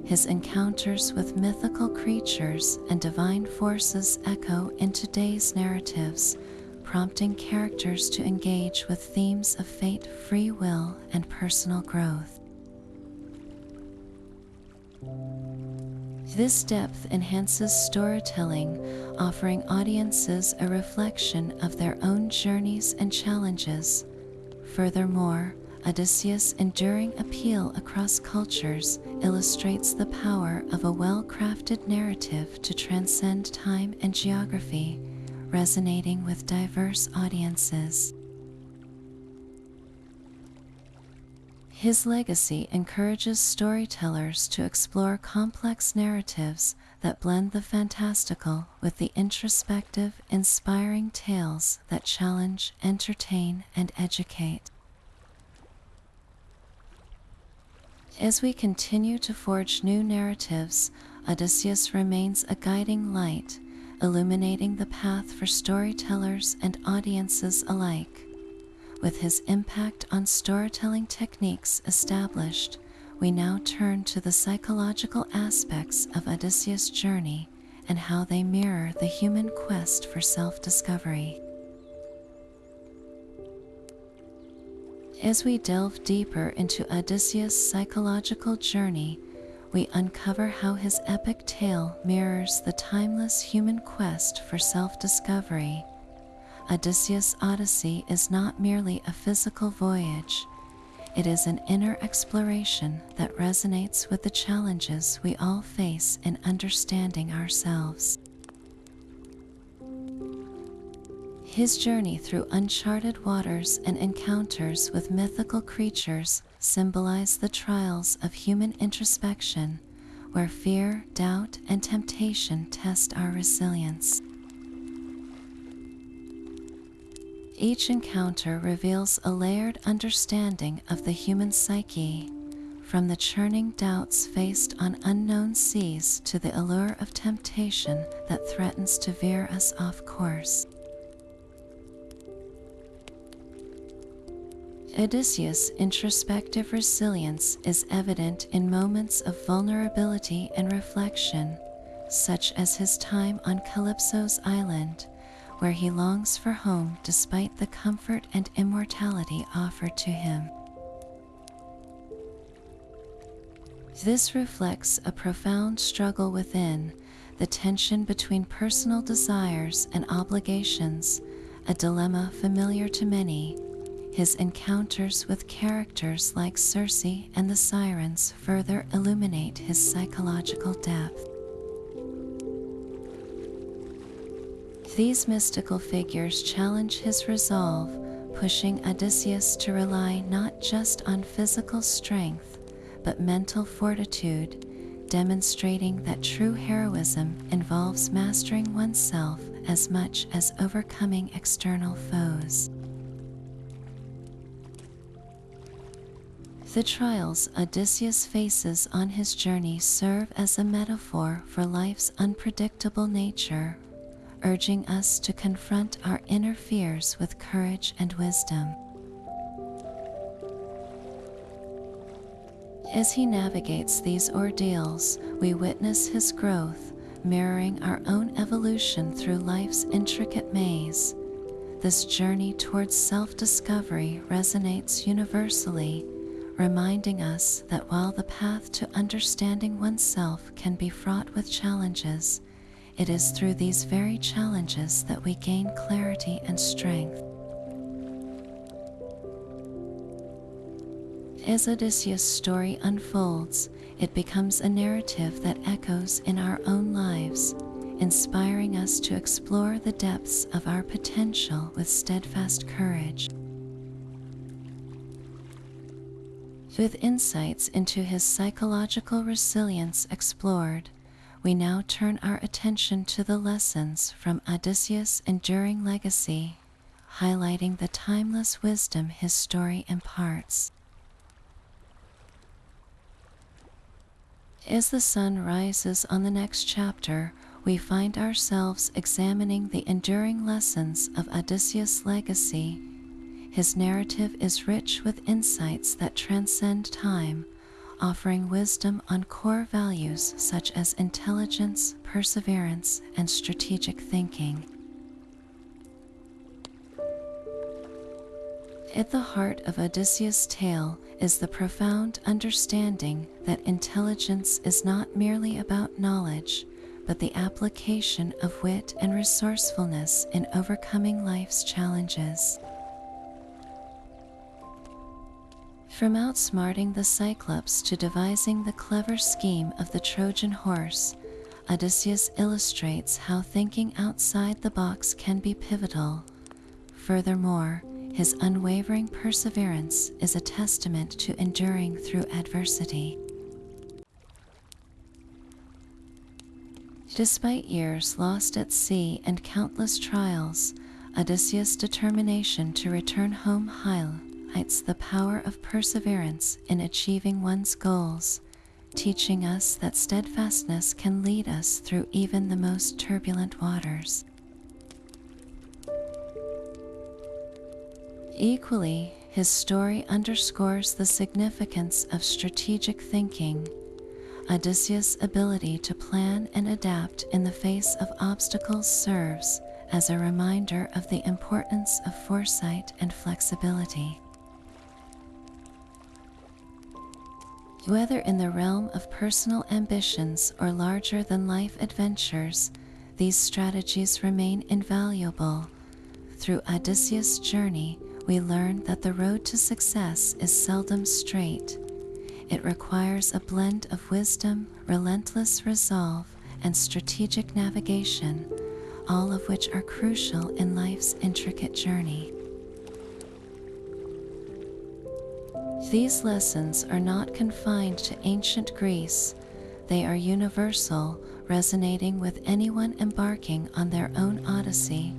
His encounters with mythical creatures and divine forces echo in today's narratives, prompting characters to engage with themes of fate, free will, and personal growth. This depth enhances storytelling, offering audiences a reflection of their own journeys and challenges. Furthermore, Odysseus' enduring appeal across cultures illustrates the power of a well-crafted narrative to transcend time and geography, resonating with diverse audiences. His legacy encourages storytellers to explore complex narratives that blend the fantastical with the introspective, inspiring tales that challenge, entertain, and educate. As we continue to forge new narratives, Odysseus remains a guiding light, illuminating the path for storytellers and audiences alike. With his impact on storytelling techniques established, we now turn to the psychological aspects of Odysseus' journey and how they mirror the human quest for self-discovery. As we delve deeper into Odysseus' psychological journey, we uncover how his epic tale mirrors the timeless human quest for self-discovery. Odysseus' Odyssey is not merely a physical voyage. It is an inner exploration that resonates with the challenges we all face in understanding ourselves. His journey through uncharted waters and encounters with mythical creatures symbolize the trials of human introspection, where fear, doubt, and temptation test our resilience. Each encounter reveals a layered understanding of the human psyche, from the churning doubts faced on unknown seas to the allure of temptation that threatens to veer us off course. Odysseus' introspective resilience is evident in moments of vulnerability and reflection, such as his time on Calypso's island, where he longs for home despite the comfort and immortality offered to him. This reflects a profound struggle within, the tension between personal desires and obligations, a dilemma familiar to many. His encounters with characters like Circe and the Sirens further illuminate his psychological depth. These mystical figures challenge his resolve, pushing Odysseus to rely not just on physical strength, but mental fortitude, demonstrating that true heroism involves mastering oneself as much as overcoming external foes. The trials Odysseus faces on his journey serve as a metaphor for life's unpredictable nature, urging us to confront our inner fears with courage and wisdom. As he navigates these ordeals, we witness his growth, mirroring our own evolution through life's intricate maze. This journey towards self-discovery resonates universally, reminding us that while the path to understanding oneself can be fraught with challenges, it is through these very challenges that we gain clarity and strength. As Odysseus' story unfolds, it becomes a narrative that echoes in our own lives, inspiring us to explore the depths of our potential with steadfast courage. With insights into his psychological resilience explored, we now turn our attention to the lessons from Odysseus' enduring legacy, highlighting the timeless wisdom his story imparts. As the sun rises on the next chapter, we find ourselves examining the enduring lessons of Odysseus' legacy. His narrative is rich with insights that transcend time, offering wisdom on core values such as intelligence, perseverance, and strategic thinking. At the heart of Odysseus' tale is the profound understanding that intelligence is not merely about knowledge, but the application of wit and resourcefulness in overcoming life's challenges. From outsmarting the Cyclops to devising the clever scheme of the Trojan Horse, Odysseus illustrates how thinking outside the box can be pivotal. Furthermore, his unwavering perseverance is a testament to enduring through adversity. Despite years lost at sea and countless trials, Odysseus' determination to return home highlights the power of perseverance in achieving one's goals, teaching us that steadfastness can lead us through even the most turbulent waters. Equally, his story underscores the significance of strategic thinking. Odysseus' ability to plan and adapt in the face of obstacles serves as a reminder of the importance of foresight and flexibility. Whether in the realm of personal ambitions or larger-than-life adventures, these strategies remain invaluable. Through Odysseus' journey, we learn that the road to success is seldom straight. It requires a blend of wisdom, relentless resolve, and strategic navigation, all of which are crucial in life's intricate journey. These lessons are not confined to ancient Greece. They are universal, resonating with anyone embarking on their own Odyssey.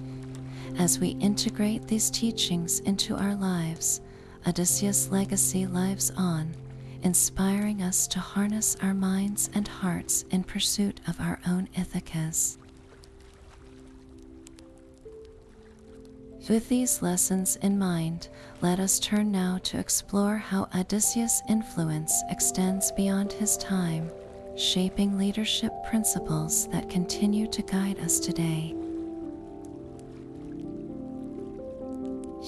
As we integrate these teachings into our lives, Odysseus' legacy lives on, inspiring us to harness our minds and hearts in pursuit of our own Ithacas. With these lessons in mind, let us turn now to explore how Odysseus' influence extends beyond his time, shaping leadership principles that continue to guide us today.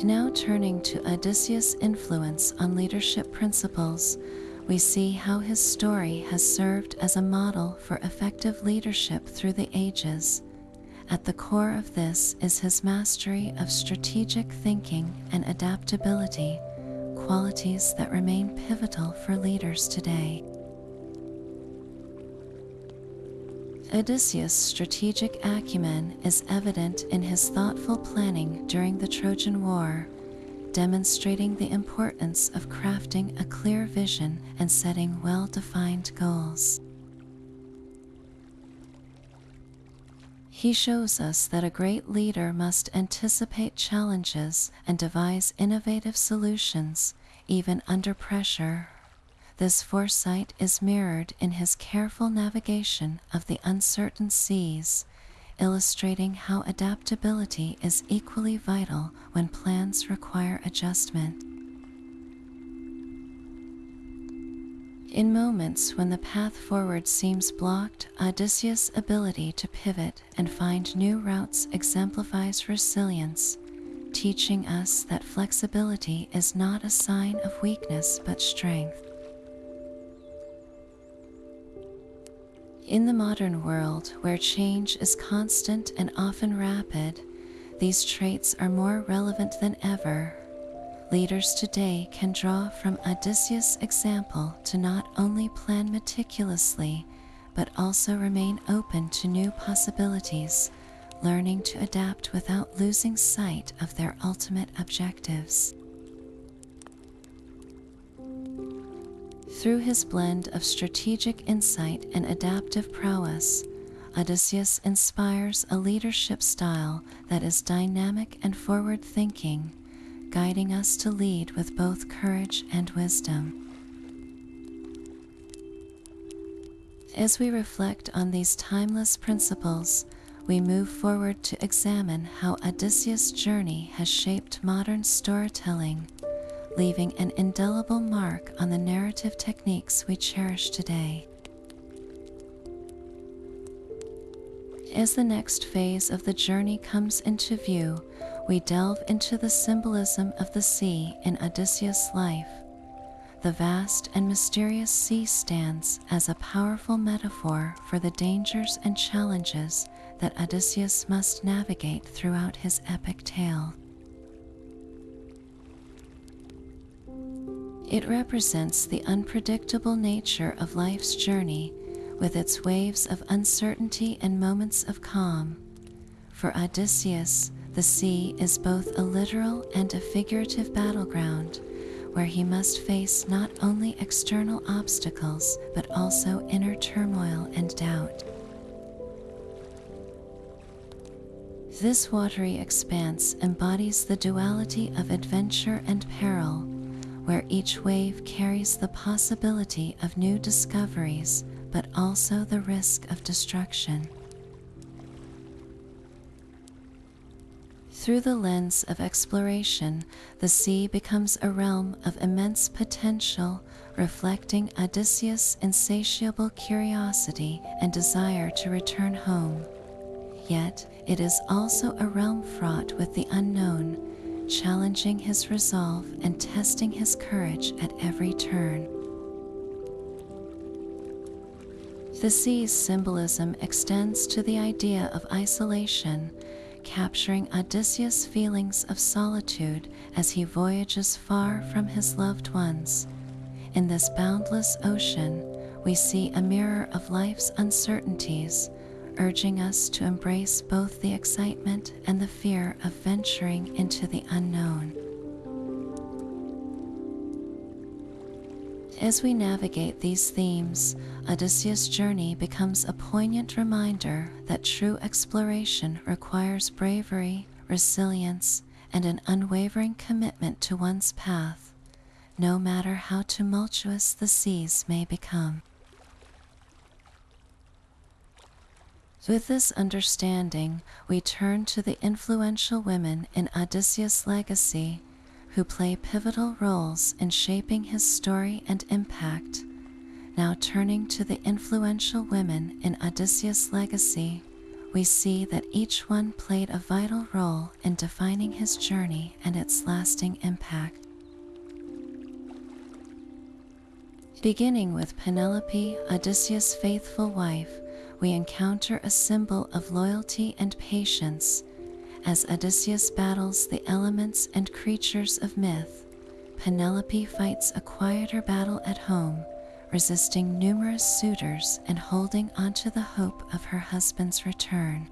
Now turning to Odysseus' influence on leadership principles, we see how his story has served as a model for effective leadership through the ages. At the core of this is his mastery of strategic thinking and adaptability, qualities that remain pivotal for leaders today. Odysseus' strategic acumen is evident in his thoughtful planning during the Trojan War, demonstrating the importance of crafting a clear vision and setting well-defined goals. He shows us that a great leader must anticipate challenges and devise innovative solutions, even under pressure. This foresight is mirrored in his careful navigation of the uncertain seas, illustrating how adaptability is equally vital when plans require adjustment. In moments when the path forward seems blocked, Odysseus' ability to pivot and find new routes exemplifies resilience, teaching us that flexibility is not a sign of weakness but strength. In the modern world, where change is constant and often rapid, these traits are more relevant than ever. Leaders today can draw from Odysseus' example to not only plan meticulously, but also remain open to new possibilities, learning to adapt without losing sight of their ultimate objectives. Through his blend of strategic insight and adaptive prowess, Odysseus inspires a leadership style that is dynamic and forward-thinking, guiding us to lead with both courage and wisdom. As we reflect on these timeless principles, we move forward to examine how Odysseus' journey has shaped modern storytelling, leaving an indelible mark on the narrative techniques we cherish today. As the next phase of the journey comes into view, we delve into the symbolism of the sea in Odysseus' life. The vast and mysterious sea stands as a powerful metaphor for the dangers and challenges that Odysseus must navigate throughout his epic tale. It represents the unpredictable nature of life's journey, with its waves of uncertainty and moments of calm. For Odysseus, the sea is both a literal and a figurative battleground, where he must face not only external obstacles, but also inner turmoil and doubt. This watery expanse embodies the duality of adventure and peril, where each wave carries the possibility of new discoveries, but also the risk of destruction. Through the lens of exploration, the sea becomes a realm of immense potential, reflecting Odysseus' insatiable curiosity and desire to return home. Yet, it is also a realm fraught with the unknown, challenging his resolve and testing his courage at every turn. The sea's symbolism extends to the idea of isolation, capturing Odysseus' feelings of solitude as he voyages far from his loved ones. In this boundless ocean, we see a mirror of life's uncertainties, urging us to embrace both the excitement and the fear of venturing into the unknown. As we navigate these themes, Odysseus' journey becomes a poignant reminder that true exploration requires bravery, resilience, and an unwavering commitment to one's path, no matter how tumultuous the seas may become. With this understanding, we turn to the influential women in Odysseus' legacy, who play pivotal roles in shaping his story and impact. Now turning to the influential women in Odysseus' legacy, we see that each one played a vital role in defining his journey and its lasting impact. Beginning with Penelope, Odysseus' faithful wife, we encounter a symbol of loyalty and patience. As Odysseus battles the elements and creatures of myth, Penelope fights a quieter battle at home, resisting numerous suitors and holding onto the hope of her husband's return.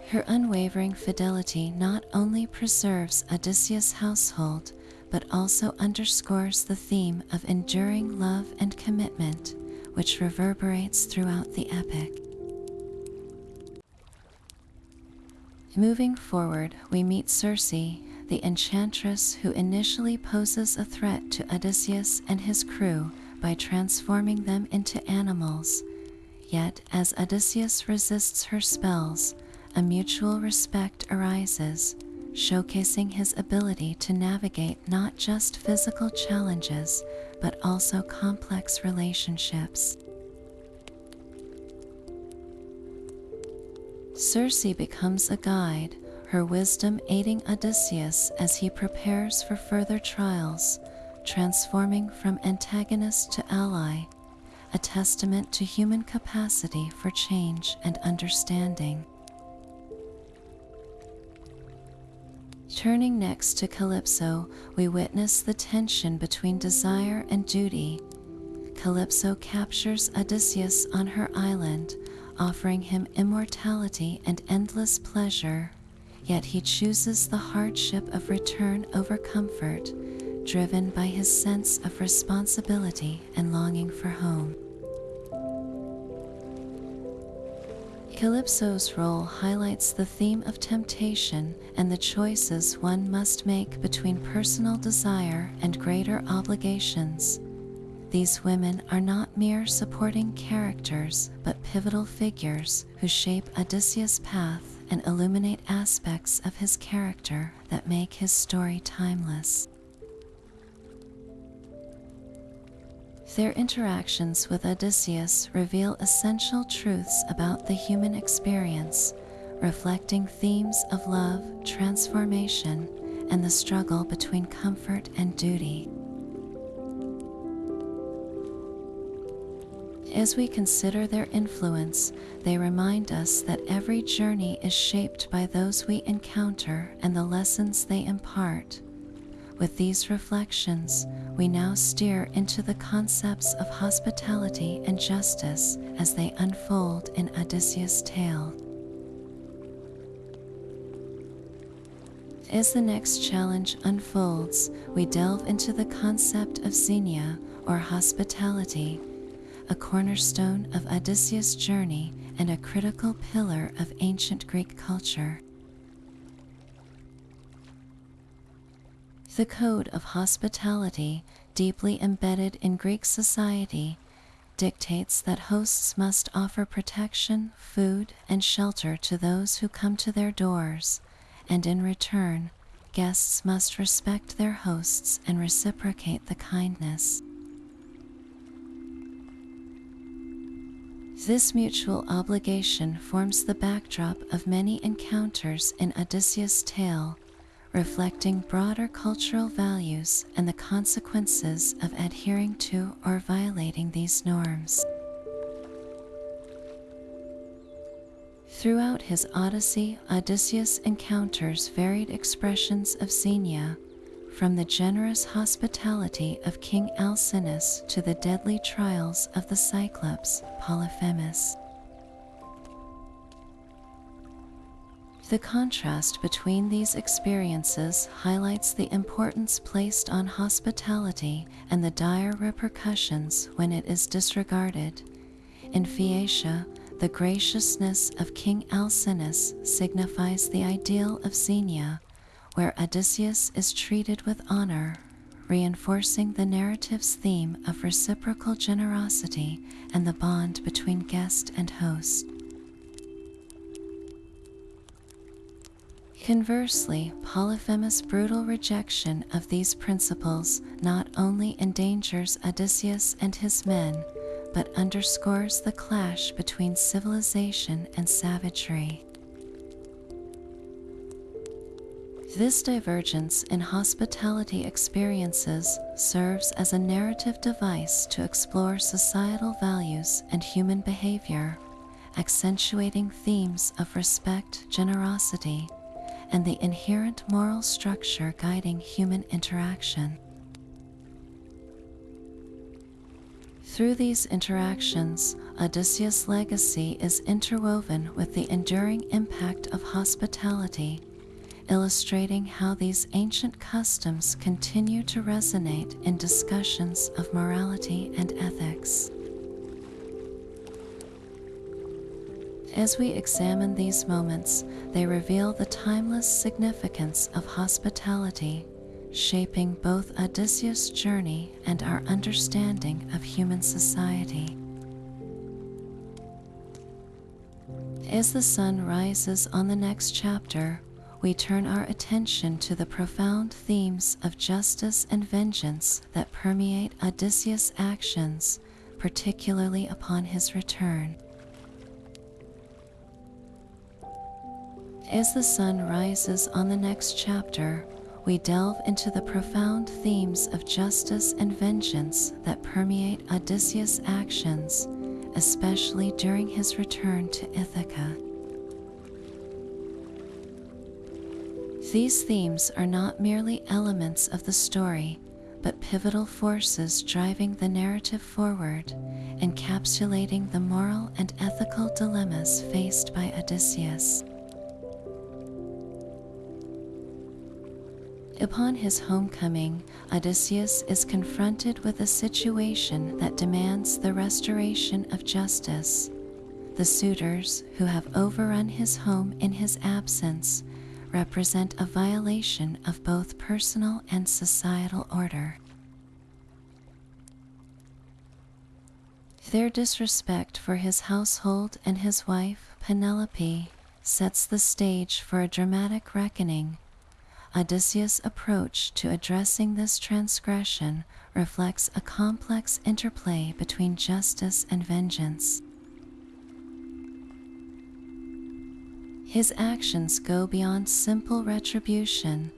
Her unwavering fidelity not only preserves Odysseus' household, but also underscores the theme of enduring love and commitment, which reverberates throughout the epic. Moving forward, we meet Circe, the enchantress who initially poses a threat to Odysseus and his crew by transforming them into animals. Yet, as Odysseus resists her spells, a mutual respect arises, showcasing his ability to navigate not just physical challenges, but also complex relationships. Circe becomes a guide, her wisdom aiding Odysseus as he prepares for further trials, transforming from antagonist to ally, a testament to human capacity for change and understanding. Turning next to Calypso, we witness the tension between desire and duty. Calypso captures Odysseus on her island, offering him immortality and endless pleasure, yet he chooses the hardship of return over comfort, driven by his sense of responsibility and longing for home. Calypso's role highlights the theme of temptation and the choices one must make between personal desire and greater obligations. These women are not mere supporting characters, but pivotal figures who shape Odysseus' path and illuminate aspects of his character that make his story timeless. Their interactions with Odysseus reveal essential truths about the human experience, reflecting themes of love, transformation, and the struggle between comfort and duty. As we consider their influence, they remind us that every journey is shaped by those we encounter and the lessons they impart. With these reflections, we now steer into the concepts of hospitality and justice as they unfold in Odysseus' tale. As the next challenge unfolds, we delve into the concept of xenia, or hospitality, a cornerstone of Odysseus' journey and a critical pillar of ancient Greek culture. The code of hospitality, deeply embedded in Greek society, dictates that hosts must offer protection, food, and shelter to those who come to their doors, and in return, guests must respect their hosts and reciprocate the kindness. This mutual obligation forms the backdrop of many encounters in Odysseus' tale, reflecting broader cultural values and the consequences of adhering to or violating these norms. Throughout his Odyssey, Odysseus encounters varied expressions of xenia, from the generous hospitality of King Alcinous to the deadly trials of the Cyclops, Polyphemus. The contrast between these experiences highlights the importance placed on hospitality and the dire repercussions when it is disregarded. In Phaeacia, the graciousness of King Alcinous signifies the ideal of xenia, where Odysseus is treated with honor, reinforcing the narrative's theme of reciprocal generosity and the bond between guest and host. Conversely, Polyphemus' brutal rejection of these principles not only endangers Odysseus and his men, but underscores the clash between civilization and savagery. This divergence in hospitality experiences serves as a narrative device to explore societal values and human behavior, accentuating themes of respect, generosity, and the inherent moral structure guiding human interaction. Through these interactions, Odysseus' legacy is interwoven with the enduring impact of hospitality, illustrating how these ancient customs continue to resonate in discussions of morality and ethics. As we examine these moments, they reveal the timeless significance of hospitality, shaping both Odysseus' journey and our understanding of human society. As the sun rises on the next chapter, we turn our attention to the profound themes of justice and vengeance that permeate Odysseus' actions, particularly upon his return. As the sun rises on the next chapter, we delve into the profound themes of justice and vengeance that permeate Odysseus' actions, especially during his return to Ithaca. These themes are not merely elements of the story, but pivotal forces driving the narrative forward, encapsulating the moral and ethical dilemmas faced by Odysseus. Upon his homecoming, Odysseus is confronted with a situation that demands the restoration of justice. The suitors who have overrun his home in his absence represent a violation of both personal and societal order. Their disrespect for his household and his wife, Penelope, sets the stage for a dramatic reckoning. Odysseus' approach to addressing this transgression reflects a complex interplay between justice and vengeance. His actions go beyond simple retribution.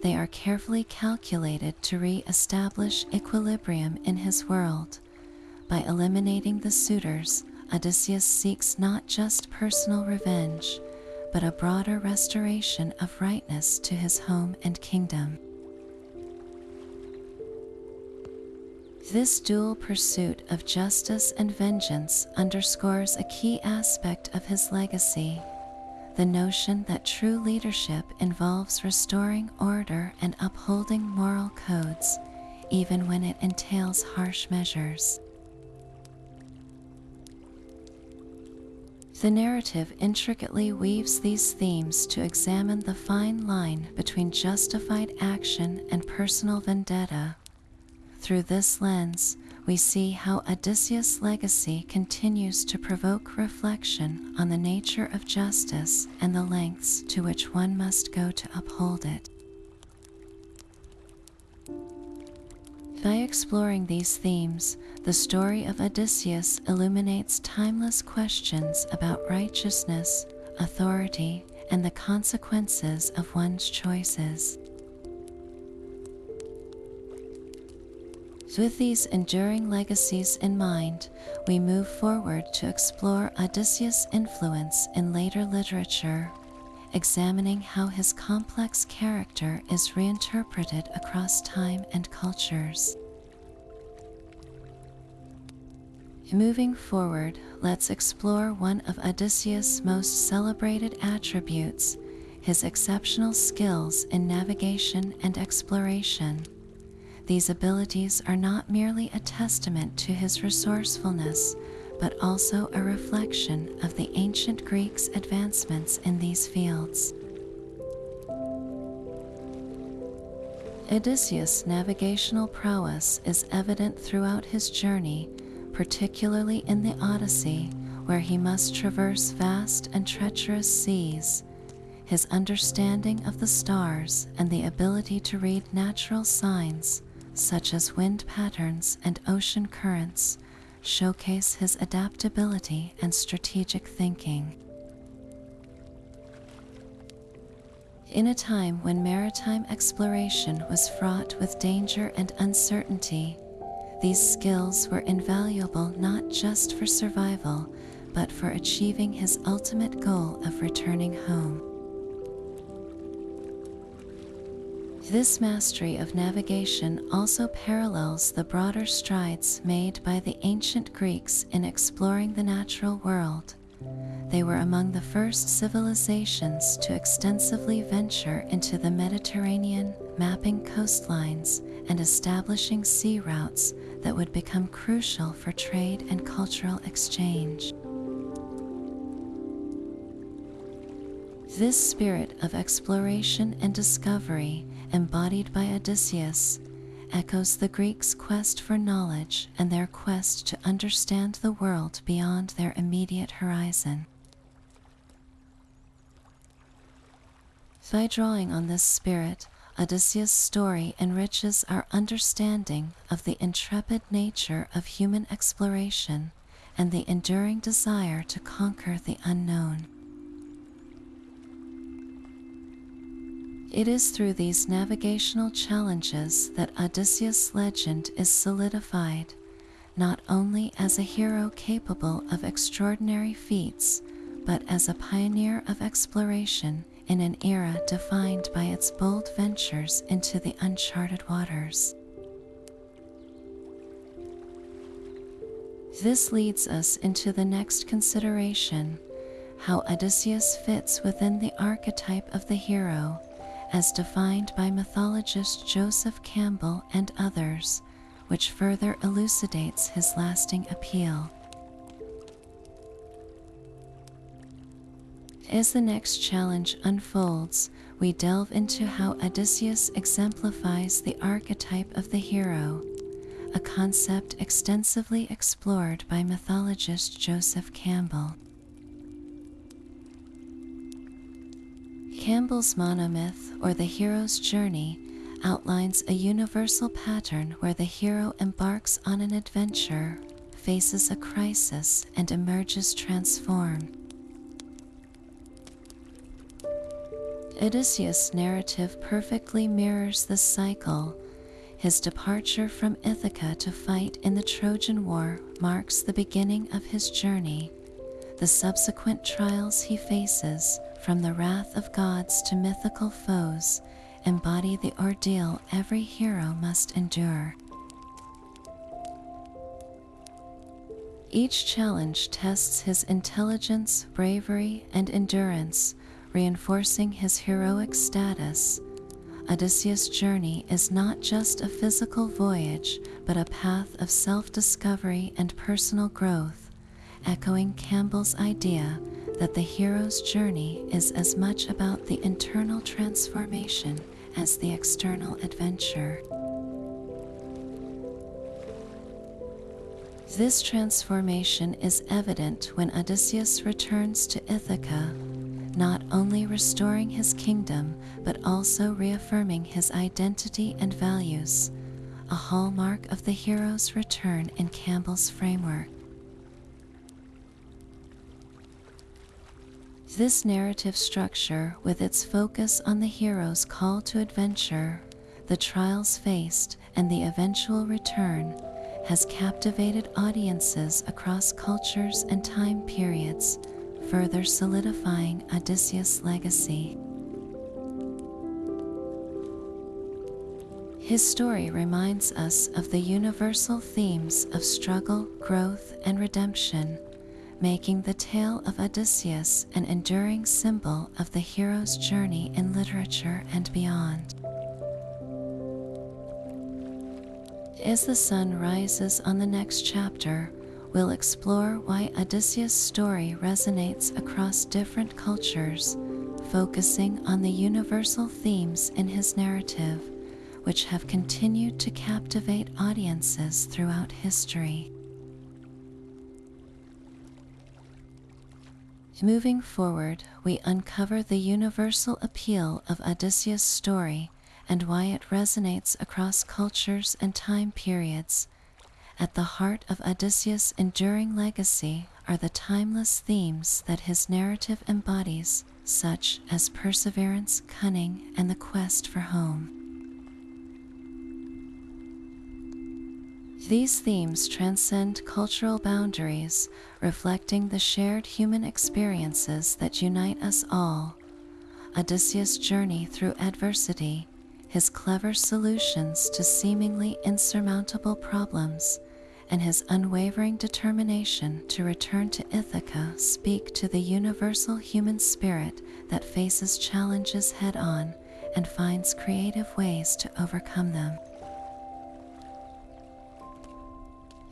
They are carefully calculated to re-establish equilibrium in his world. By eliminating the suitors, Odysseus seeks not just personal revenge, but a broader restoration of rightness to his home and kingdom. This dual pursuit of justice and vengeance underscores a key aspect of his legacy: the notion that true leadership involves restoring order and upholding moral codes, even when it entails harsh measures. The narrative intricately weaves these themes to examine the fine line between justified action and personal vendetta. Through this lens, we see how Odysseus' legacy continues to provoke reflection on the nature of justice and the lengths to which one must go to uphold it. By exploring these themes, the story of Odysseus illuminates timeless questions about righteousness, authority, and the consequences of one's choices. With these enduring legacies in mind, we move forward to explore Odysseus' influence in later literature, examining how his complex character is reinterpreted across time and cultures. Moving forward, let's explore one of Odysseus' most celebrated attributes, his exceptional skills in navigation and exploration. These abilities are not merely a testament to his resourcefulness, but also a reflection of the ancient Greeks' advancements in these fields. Odysseus' navigational prowess is evident throughout his journey, particularly in the Odyssey, where he must traverse vast and treacherous seas. His understanding of the stars and the ability to read natural signs, such as wind patterns and ocean currents, showcase his adaptability and strategic thinking. In a time when maritime exploration was fraught with danger and uncertainty, these skills were invaluable not just for survival, but for achieving his ultimate goal of returning home. This mastery of navigation also parallels the broader strides made by the ancient Greeks in exploring the natural world. They were among the first civilizations to extensively venture into the Mediterranean, mapping coastlines and establishing sea routes that would become crucial for trade and cultural exchange. This spirit of exploration and discovery, embodied by Odysseus, echoes the Greeks' quest for knowledge and their quest to understand the world beyond their immediate horizon. By drawing on this spirit, Odysseus' story enriches our understanding of the intrepid nature of human exploration and the enduring desire to conquer the unknown. It is through these navigational challenges that Odysseus' legend is solidified, not only as a hero capable of extraordinary feats, but as a pioneer of exploration in an era defined by its bold ventures into the uncharted waters. This leads us into the next consideration: how Odysseus fits within the archetype of the hero, as defined by mythologist Joseph Campbell and others, which further elucidates his lasting appeal. As the next challenge unfolds, we delve into how Odysseus exemplifies the archetype of the hero, a concept extensively explored by mythologist Joseph Campbell. Campbell's monomyth, or the hero's journey, outlines a universal pattern where the hero embarks on an adventure, faces a crisis, and emerges transformed. Odysseus' narrative perfectly mirrors this cycle. His departure from Ithaca to fight in the Trojan War marks the beginning of his journey. The subsequent trials he faces, from the wrath of gods to mythical foes, embody the ordeal every hero must endure. Each challenge tests his intelligence, bravery, and endurance, reinforcing his heroic status. Odysseus' journey is not just a physical voyage, but a path of self-discovery and personal growth, echoing Campbell's idea that the hero's journey is as much about the internal transformation as the external adventure. This transformation is evident when Odysseus returns to Ithaca, not only restoring his kingdom, but also reaffirming his identity and values, a hallmark of the hero's return in Campbell's framework. This narrative structure, with its focus on the hero's call to adventure, the trials faced, and the eventual return, has captivated audiences across cultures and time periods, further solidifying Odysseus' legacy. His story reminds us of the universal themes of struggle, growth, and redemption, making the tale of Odysseus an enduring symbol of the hero's journey in literature and beyond. As the sun rises on the next chapter, we'll explore why Odysseus' story resonates across different cultures, focusing on the universal themes in his narrative, which have continued to captivate audiences throughout history. Moving forward, we uncover the universal appeal of Odysseus' story and why it resonates across cultures and time periods. At the heart of Odysseus' enduring legacy are the timeless themes that his narrative embodies, such as perseverance, cunning, and the quest for home. These themes transcend cultural boundaries, reflecting the shared human experiences that unite us all. Odysseus' journey through adversity, his clever solutions to seemingly insurmountable problems, and his unwavering determination to return to Ithaca speak to the universal human spirit that faces challenges head-on and finds creative ways to overcome them.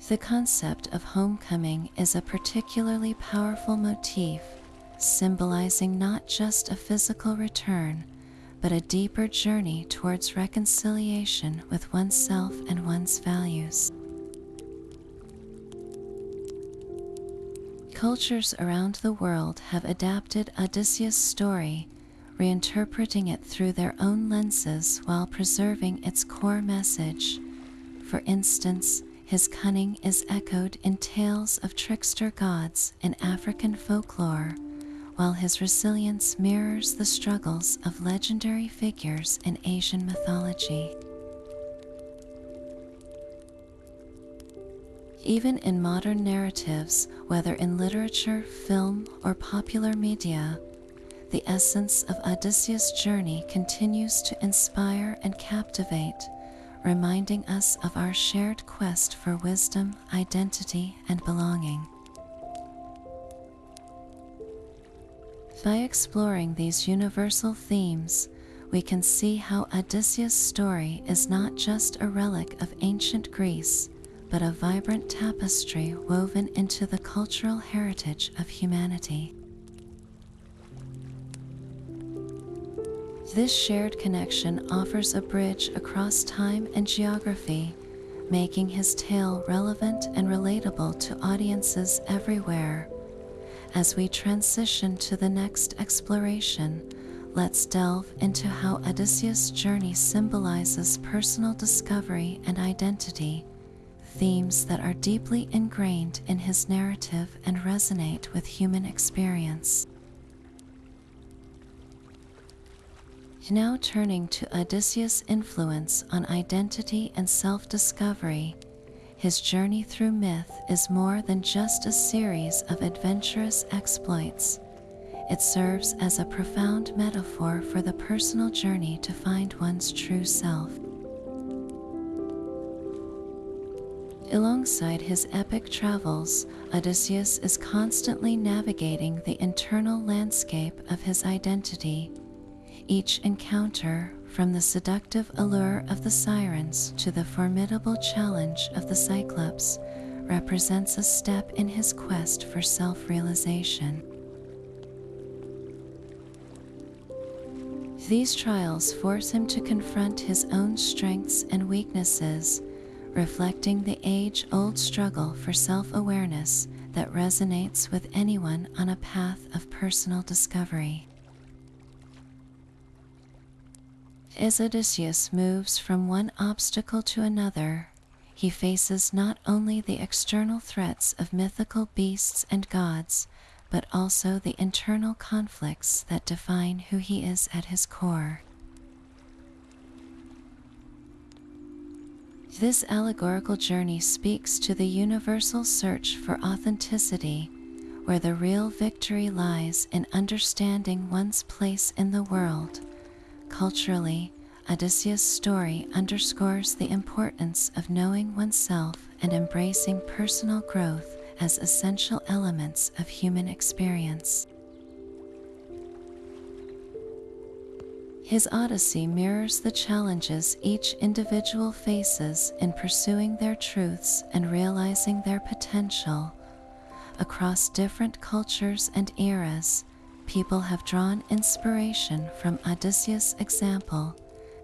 The concept of homecoming is a particularly powerful motif, symbolizing not just a physical return, but a deeper journey towards reconciliation with oneself and one's values. Cultures around the world have adapted Odysseus' story, reinterpreting it through their own lenses while preserving its core message. For instance, his cunning is echoed in tales of trickster gods in African folklore, while his resilience mirrors the struggles of legendary figures in Asian mythology. Even in modern narratives, whether in literature, film, or popular media, the essence of Odysseus' journey continues to inspire and captivate, reminding us of our shared quest for wisdom, identity, and belonging. By exploring these universal themes, we can see how Odysseus' story is not just a relic of ancient Greece, but a vibrant tapestry woven into the cultural heritage of humanity. This shared connection offers a bridge across time and geography, making his tale relevant and relatable to audiences everywhere. As we transition to the next exploration, let's delve into how Odysseus' journey symbolizes personal discovery and identity, themes that are deeply ingrained in his narrative and resonate with human experience. Now turning to Odysseus' influence on identity and self-discovery, his journey through myth is more than just a series of adventurous exploits. It serves as a profound metaphor for the personal journey to find one's true self. Alongside his epic travels, Odysseus is constantly navigating the internal landscape of his identity. Each encounter, from the seductive allure of the sirens to the formidable challenge of the Cyclops, represents a step in his quest for self-realization. These trials force him to confront his own strengths and weaknesses, reflecting the age-old struggle for self-awareness that resonates with anyone on a path of personal discovery. As Odysseus moves from one obstacle to another, he faces not only the external threats of mythical beasts and gods, but also the internal conflicts that define who he is at his core. This allegorical journey speaks to the universal search for authenticity, where the real victory lies in understanding one's place in the world. Culturally, Odysseus' story underscores the importance of knowing oneself and embracing personal growth as essential elements of human experience. His Odyssey mirrors the challenges each individual faces in pursuing their truths and realizing their potential. Across different cultures and eras, people have drawn inspiration from Odysseus' example,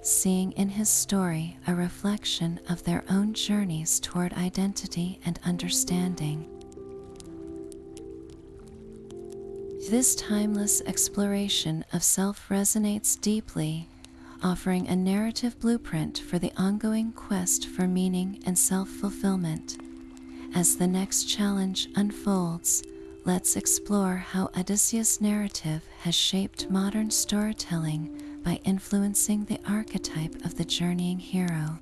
seeing in his story a reflection of their own journeys toward identity and understanding. This timeless exploration of self resonates deeply, offering a narrative blueprint for the ongoing quest for meaning and self-fulfillment. As the next challenge unfolds, let's explore how Odysseus' narrative has shaped modern storytelling by influencing the archetype of the journeying hero.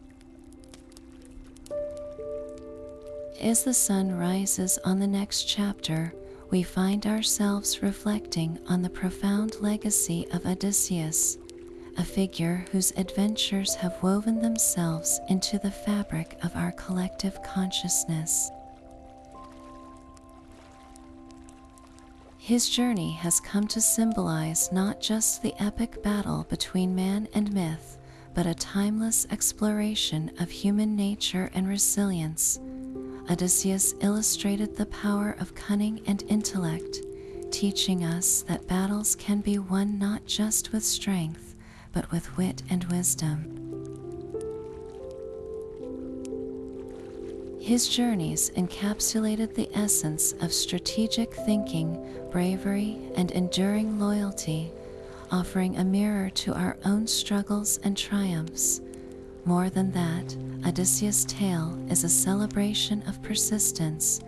As the sun rises on the next chapter, we find ourselves reflecting on the profound legacy of Odysseus, a figure whose adventures have woven themselves into the fabric of our collective consciousness. His journey has come to symbolize not just the epic battle between man and myth, but a timeless exploration of human nature and resilience. Odysseus illustrated the power of cunning and intellect, teaching us that battles can be won not just with strength, but with wit and wisdom. His journeys encapsulated the essence of strategic thinking, bravery, and enduring loyalty, offering a mirror to our own struggles and triumphs. More than that, Odysseus' tale is a celebration of persistence,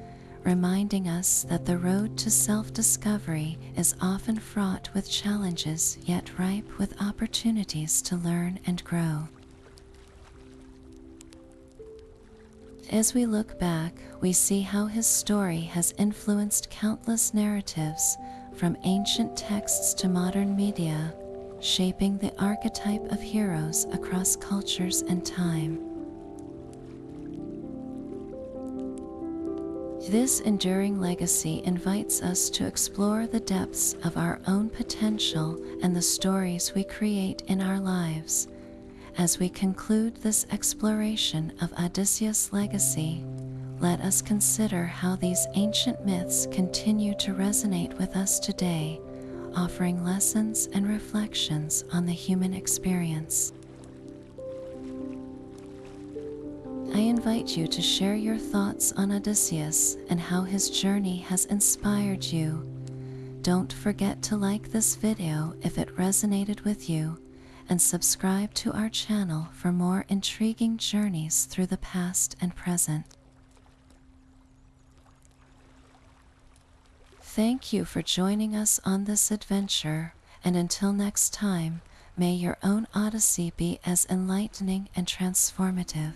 reminding us that the road to self-discovery is often fraught with challenges yet ripe with opportunities to learn and grow. As we look back, we see how his story has influenced countless narratives, from ancient texts to modern media, shaping the archetype of heroes across cultures and time. This enduring legacy invites us to explore the depths of our own potential and the stories we create in our lives. As we conclude this exploration of Odysseus' legacy, let us consider how these ancient myths continue to resonate with us today, offering lessons and reflections on the human experience. I invite you to share your thoughts on Odysseus and how his journey has inspired you. Don't forget to like this video if it resonated with you, and subscribe to our channel for more intriguing journeys through the past and present. Thank you for joining us on this adventure, and until next time, may your own Odyssey be as enlightening and transformative.